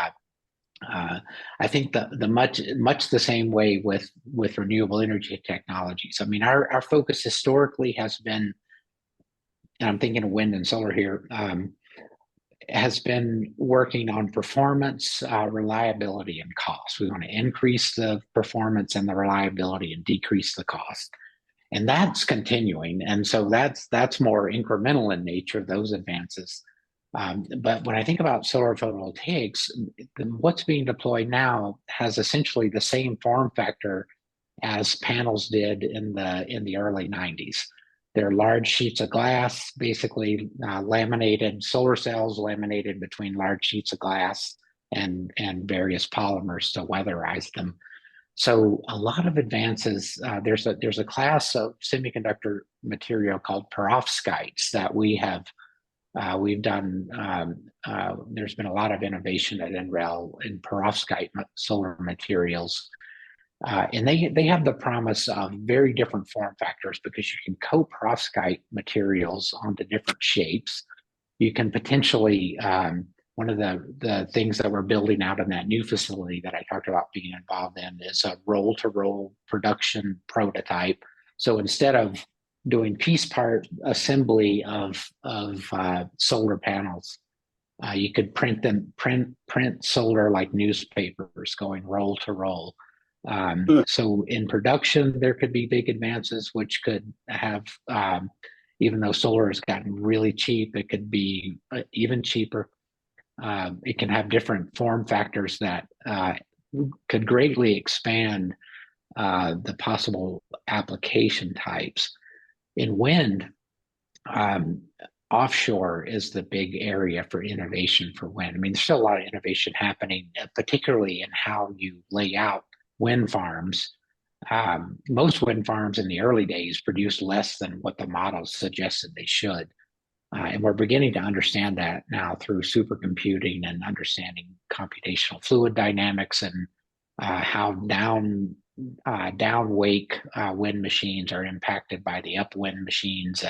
I think the much the same way with renewable energy technologies. I mean, our focus historically has been, and I'm thinking of wind and solar here, has been working on performance, reliability, and cost. We want to increase the performance and the reliability and decrease the cost. And that's continuing. And so that's more incremental in nature, those advances. But when I think about solar photovoltaics, what's being deployed now has essentially the same form factor as panels did in the early 90s. They're large sheets of glass, basically laminated solar cells, laminated between large sheets of glass and various polymers to weatherize them. So a lot of advances. There's a class of semiconductor material called perovskites that we've done. There's been a lot of innovation at NREL in perovskite solar materials. And they have the promise of very different form factors because you can coat perovskite materials onto different shapes. You can potentially, one of the things that we're building out in that new facility that I talked about being involved in is a roll-to-roll production prototype. So instead of doing piece part assembly of solar panels, you could print solar like newspapers, going roll to roll. So in production, there could be big advances, which could have, even though solar has gotten really cheap, it could be even cheaper. It can have different form factors that could greatly expand the possible application types. In wind, offshore is the big area for innovation for wind. I mean, there's still a lot of innovation happening, particularly in how you lay out wind farms. Most wind farms in the early days produced less than what the models suggested they should. And we're beginning to understand that now through supercomputing and understanding computational fluid dynamics and how down wake wind machines are impacted by the upwind machines.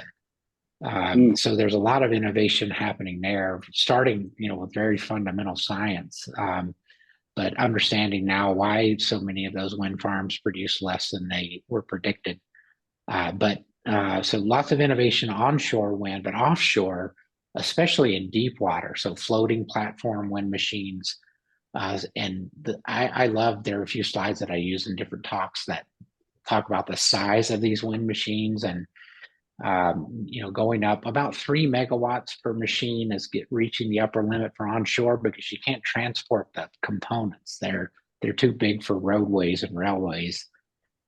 And so there's a lot of innovation happening there, starting, with very fundamental science, but understanding now why so many of those wind farms produce less than they were predicted. So lots of innovation onshore wind, but offshore, especially in deep water, so floating platform wind machines. I love, there are a few slides that I use in different talks that talk about the size of these wind machines, and going up about 3 megawatts per machine is reaching the upper limit for onshore, because you can't transport the components. They're too big for roadways and railways.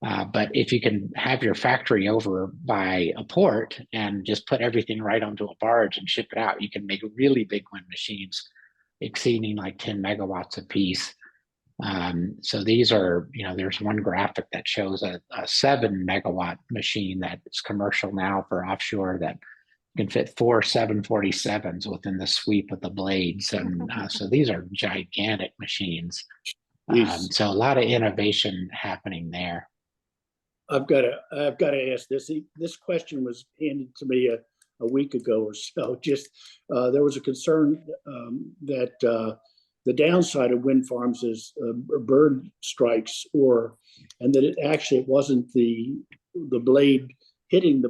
But if you can have your factory over by a port and just put everything right onto a barge and ship it out, you can make really big wind machines exceeding like 10 megawatts a piece. So these are, there's one graphic that shows a 7 megawatt machine that is commercial now for offshore that can fit 4 747s within the sweep of the blades. And so these are gigantic machines. So a lot of innovation happening there. I've got to ask this. This question was handed to me a week ago or so. Just there was a concern that the downside of wind farms is bird strikes, and that it wasn't the blade hitting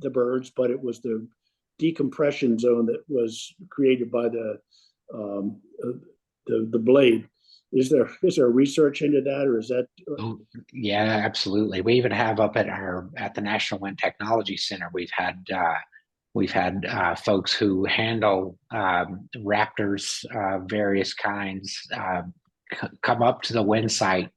the birds, but it was the decompression zone that was created by the blade. Is there research into that, or is that? Oh, yeah, absolutely. We even have up at the National Wind Technology Center, we've had folks who handle Raptors, various kinds, come up to the wind site,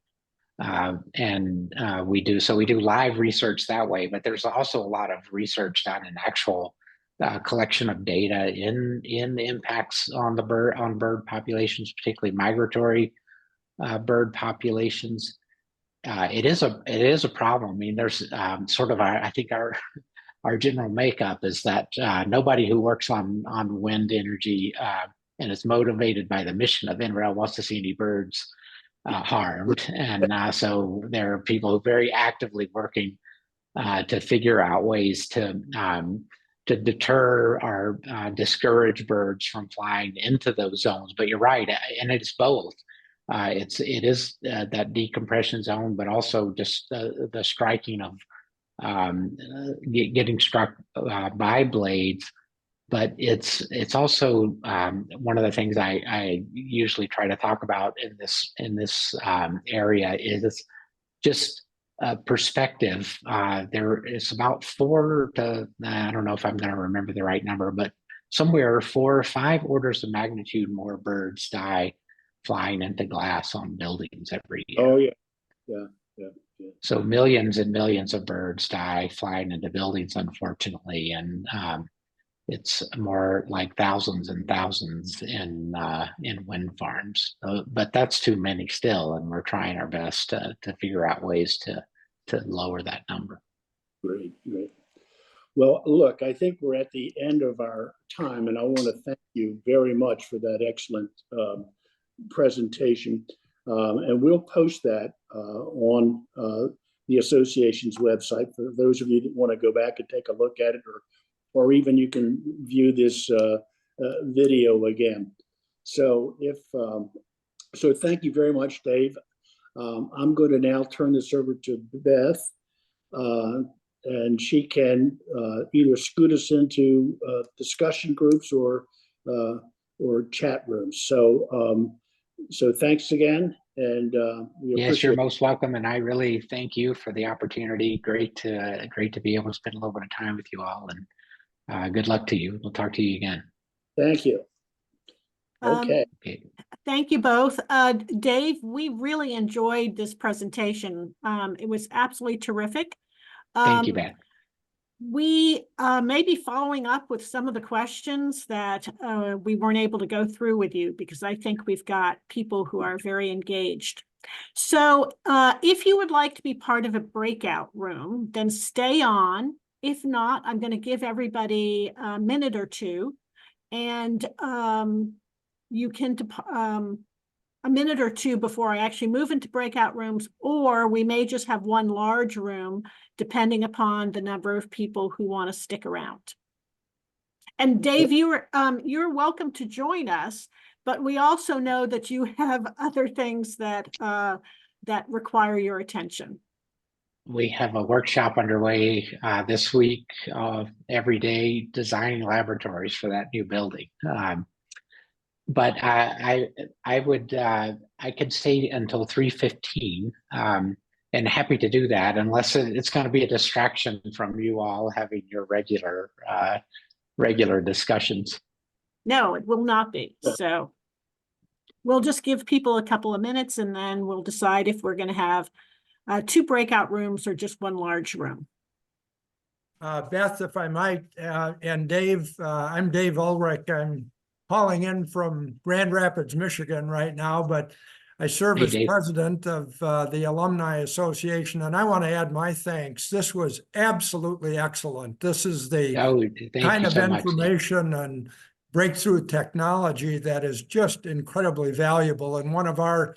and we do live research that way. But there's also a lot of research done in actual collection of data in the impacts on bird populations, particularly migratory bird populations. It is a problem. I mean, there's I think our general makeup is that nobody who works on wind energy and is motivated by the mission of NREL wants to see any birds harmed. And so there are people who are very actively working to figure out ways to deter or discourage birds from flying into those zones. But you're right, and it's both. It is that decompression zone, but also just the striking of getting struck by blades. But it's also one of the things I usually try to talk about in this area is just perspective. There is about 4 to, I don't know if I'm going to remember the right number, but somewhere 4 or 5 orders of magnitude more birds die flying into glass on buildings every year. Oh yeah. So millions and millions of birds die flying into buildings, unfortunately, and it's more like thousands and thousands in wind farms. But that's too many still, and we're trying our best to figure out ways to lower that number. Great. Well, look, I think we're at the end of our time, and I want to thank you very much for that excellent presentation. And we'll post that on the association's website for those of you that want to go back and take a look at it, or even you can view this video again. So thank you very much, Dave. I'm going to now turn this over to Beth, and she can either scoot us into discussion groups or chat rooms. So thanks again, and yes, you're most welcome, and I really thank you for the opportunity. Great to be able to spend a little bit of time with you all, and good luck to you. We'll talk to you again. Thank you. Okay. Thank you both. Dave, we really enjoyed this presentation. It was absolutely terrific. Thank you, Beth. We may be following up with some of the questions that we weren't able to go through with you, because I think we've got people who are very engaged. So if you would like to be part of a breakout room, then stay on If not, I'm going to give everybody a minute or two, and you can a minute or two before I actually move into breakout rooms, or we may just have one large room, depending upon the number of people who want to stick around. And Dave, you're welcome to join us, but we also know that you have other things that that require your attention. We have a workshop underway this week of everyday designing laboratories for that new building. But I could stay until 3:15, and happy to do that, unless it's going to be a distraction from you all having your regular discussions. No, it will not be. So we'll just give people a couple of minutes, and then we'll decide if we're going to have 2 breakout rooms or just one large room. Beth, if I might, and Dave, I'm Dave Ulrich. I'm calling in from Grand Rapids, Michigan right now, but I serve as president of the Alumni Association, and I want to add my thanks. This was absolutely excellent. This is the kind of information and breakthrough technology that is just incredibly valuable. And one of our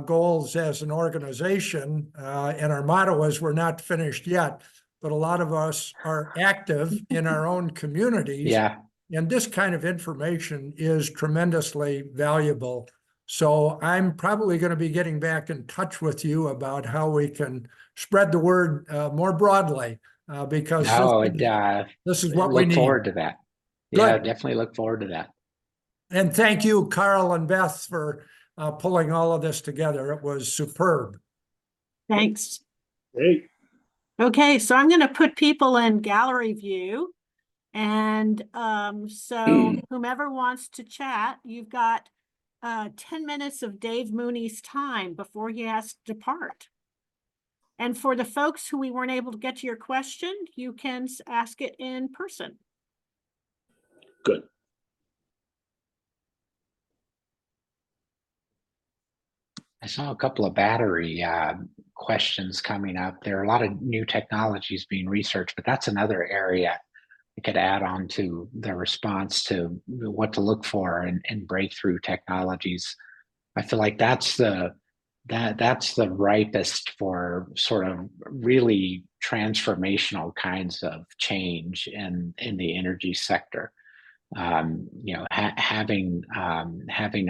goals as an organization, and our motto is we're not finished yet, but a lot of us are active in our own communities. Yeah. And this kind of information is tremendously valuable. So I'm probably going to be getting back in touch with you about how we can spread the word more broadly, because this is what we need. Look forward to that. Yeah, definitely look forward to that. And thank you, Carl and Beth, for pulling all of this together. It was superb. Thanks. Great. Okay, so I'm going to put people in gallery view. And so whomever wants to chat, you've got 10 minutes of Dave Mooney's time before he has to depart. And for the folks who we weren't able to get to your question, you can ask it in person. Good. I saw a couple of battery questions coming up. There are a lot of new technologies being researched, but that's another area I could add on to the response to what to look for in breakthrough technologies. I feel like that's the ripest for sort of really transformational kinds of change in the energy sector. Having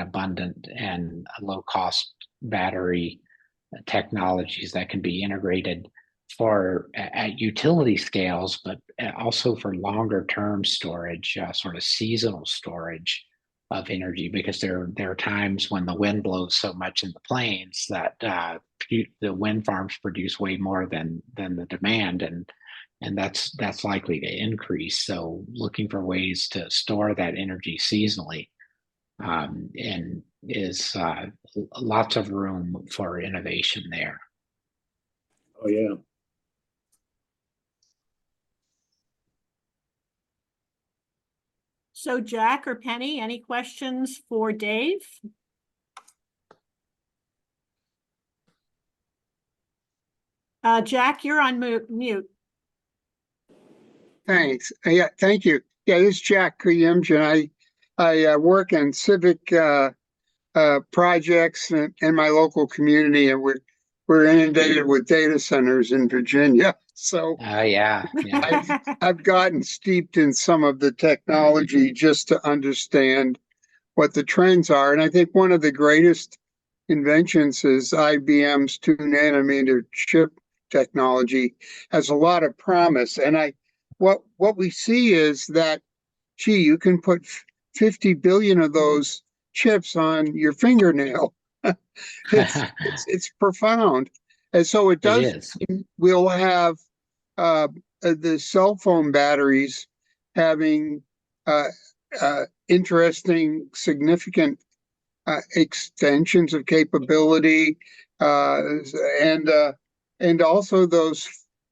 abundant and low cost battery technologies that can be integrated at utility scales, but also for longer term storage, sort of seasonal storage of energy, because there are times when the wind blows so much in the plains that the wind farms produce way more than the demand, and that's likely to increase. So looking for ways to store that energy seasonally and is lots of room for innovation there. Oh, yeah. So Jack or Penny, any questions for Dave? Jack, you're on mute. Thanks. Yeah, thank you. Yeah, this is Jack Kuyimjian. I work in civic projects in my local community, and we're inundated with data centers in Virginia. So yeah. I've gotten steeped in some of the technology just to understand what the trends are. And I think one of the greatest inventions is IBM's 2-nanometer chip technology. Has a lot of promise. And what we see is that, gee, you can put 50 billion of those chips on your fingernail. It's profound. And so it does. We'll have the cell phone batteries having interesting, significant extensions of capability, and also those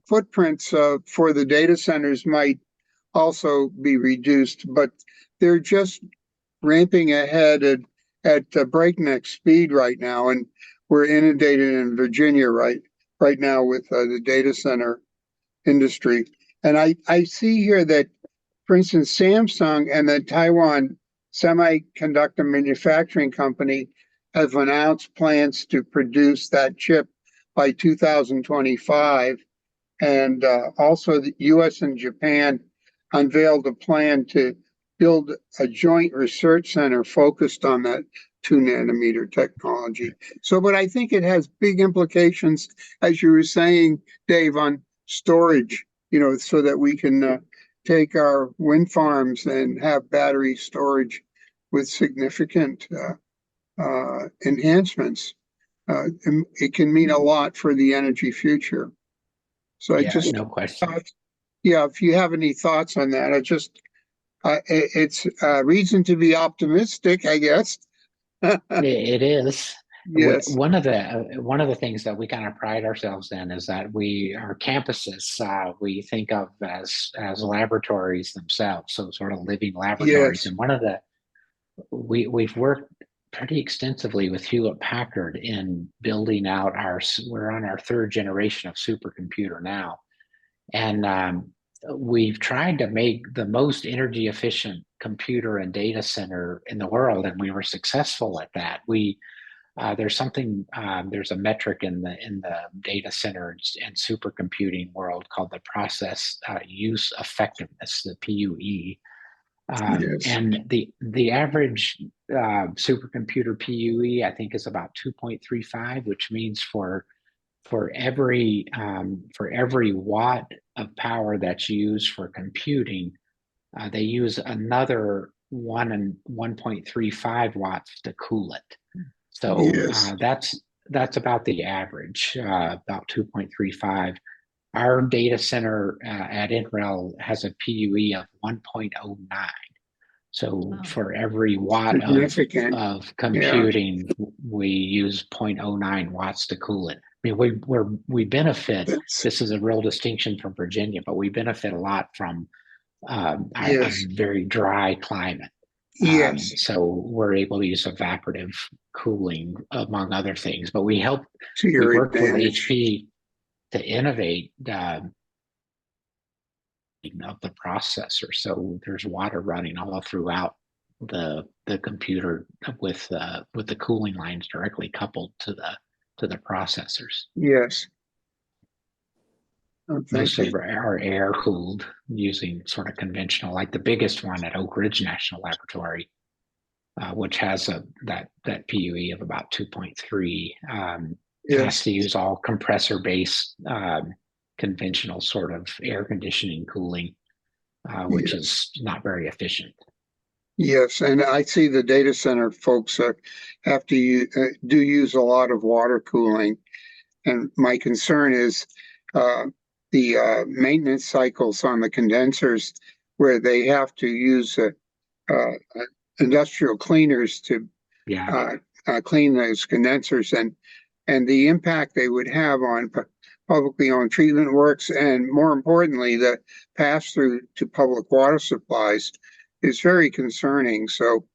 footprints for the data centers might also be reduced, but they're just ramping ahead at breakneck speed right now, and we're inundated in Virginia right now with the data center industry. And I see here that, for instance, Samsung and the Taiwan Semiconductor Manufacturing Company have announced plans to produce that chip by 2025. And also the US and Japan unveiled a plan to build a joint research center focused on that 2 nanometer technology. So, but I think it has big implications, as you were saying, Dave, on storage, so that we can take our wind farms and have battery storage with significant enhancements. It can mean a lot for the energy future. So no question. Yeah, if you have any thoughts on that, it's a reason to be optimistic, I guess. It is. Yes. One of the things that we kind of pride ourselves in is that our campuses we think of as laboratories themselves, so sort of living laboratories. Yes. And we've worked pretty extensively with Hewlett Packard in building out we're on our 3rd generation of supercomputer now, and we've tried to make the most energy efficient computer and data center in the world, and we were successful at that. There's a metric in the data center and supercomputing world called the process use effectiveness, the PUE. Yes. And the average supercomputer PUE, I think, is about 2.35, which means for every watt of power that's used for computing, they use another 1.35 watts to cool it. So Yes. that's about the average, about 2.35. Our data center at NREL has a PUE of 1.09. So for every watt of computing, we use 0.09 watts to cool it. I mean, we benefit. This is a real distinction from Virginia, but we benefit a lot from a very dry climate. Yes. So we're able to use evaporative cooling, among other things. But we worked with HP to innovate of the processor, so there's water running all throughout the computer with the cooling lines directly coupled to the processors. Yes. Most of our air cooled using sort of conventional, like the biggest one at Oak Ridge National Laboratory, which has that PUE of about 2.3. Has to use all compressor based conventional sort of air conditioning cooling, which is not very efficient. Yes, and I see the data center folks have to use a lot of water cooling, and my concern is the maintenance cycles on the condensers, where they have to use industrial cleaners to clean those condensers, and the impact they would have on publicly owned treatment works, and more importantly, the pass-through to public water supplies is very concerning. So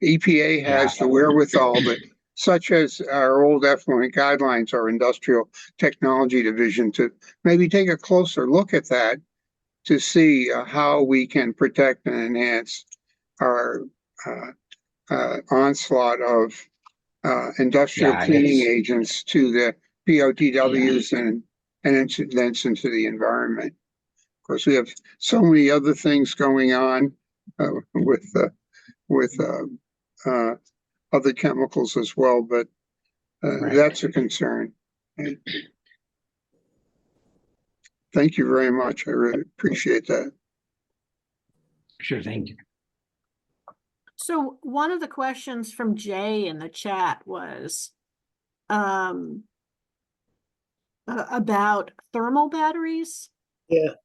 EPA has the wherewithal, but such as our old effluent guidelines, our industrial technology division, to maybe take a closer look at that to see how we can protect and enhance our onslaught of industrial cleaning agents to the POTWs and incidents into the environment. Of course, we have so many other things going on with other chemicals as well, but that's a concern. Thank you very much. I really appreciate that. Sure, thank you. So one of the questions from Jay in the chat was about thermal batteries. Yeah.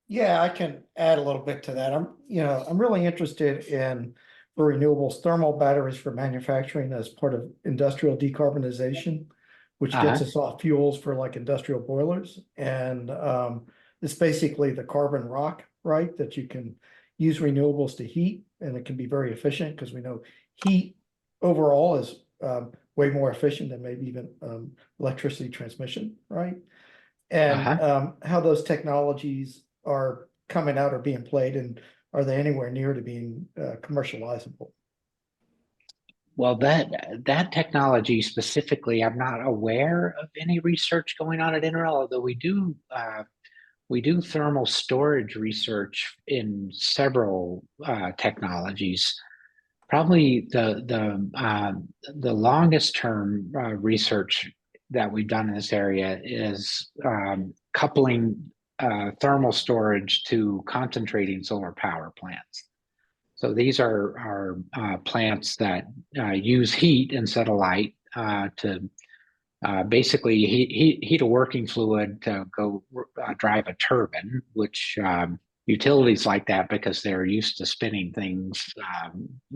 Yeah, I can add a little bit to that. I'm really interested in for renewables thermal batteries for manufacturing as part of industrial decarbonization, which gets us off fuels for like industrial boilers. And it's basically the carbon rock, right? That you can use renewables to heat, and it can be very efficient because we know heat overall is way more efficient than maybe even electricity transmission, right? and Uh-huh. how those technologies are coming out or being played, and are they anywhere near to being commercializable? Well, that technology specifically, I'm not aware of any research going on at NREL, although we do thermal storage research in several technologies. Probably the longest term research that we've done in this area is coupling thermal storage to concentrating solar power plants. So these are plants that use heat instead of light to basically heat a working fluid to go drive a turbine, which utilities like that because they're used to spinning things,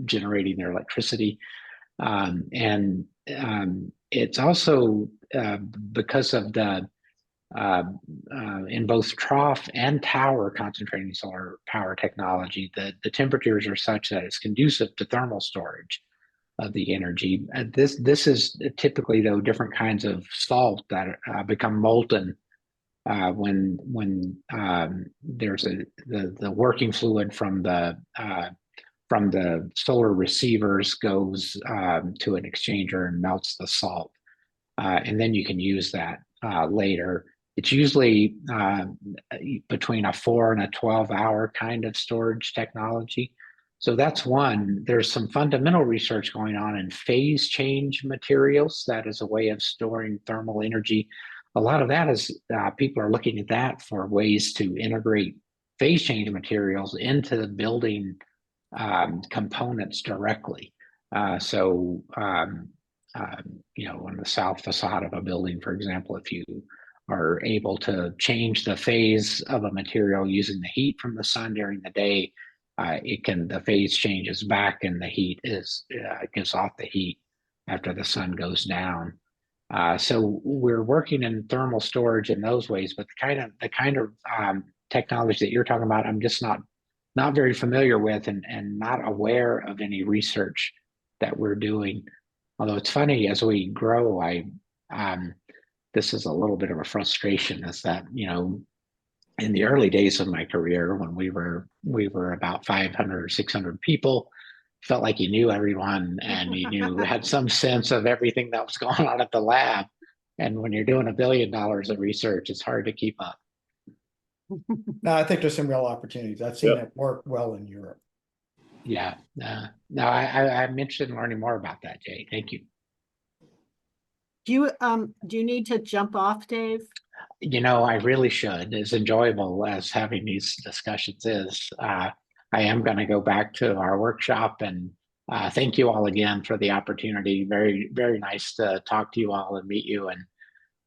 generating their electricity. And it's also because of the in both trough and tower concentrating solar power technology, the temperatures are such that it's conducive to thermal storage of the energy. This is typically, though, different kinds of salt that become molten when there's the working fluid from the solar receivers goes to an exchanger and melts the salt, and then you can use that later. It's usually between a 4 and a 12-hour kind of storage technology. So that's one. There's some fundamental research going on in phase change materials. That is a way of storing thermal energy. A lot of that is people are looking at that for ways to integrate phase change materials into the building components directly. You know, on the south facade of a building, for example, if you are able to change the phase of a material using the heat from the sun during the day, the phase changes back and the heat gives off the heat after the sun goes down. So we're working in thermal storage in those ways, but the kind of technology that you're talking about, I'm just not very familiar with and not aware of any research that we're doing. Although it's funny, as we grow, this is a little bit of a frustration, is that, you know, in the early days of my career, when we were about 500 or 600 people, felt like you knew everyone and you had some sense of everything that was going on at the lab. And when you're doing $1 billion of research, it's hard to keep up. No, I think there's some real opportunities. I've seen it work well in Europe. Yeah. No, I'm interested in learning more about that, Jay. Thank you. Do you need to jump off, Dave? You know, I really should. As enjoyable as having these discussions is, I am going to go back to our workshop, and thank you all again for the opportunity. Very, very nice to talk to you all and meet you,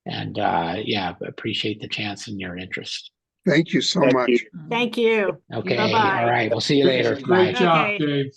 and yeah, appreciate the chance and your interest. Thank you so Thank much. you. Thank you. Okay. Bye-bye. All right. We'll see you later. Great Bye. job, Okay. Dave.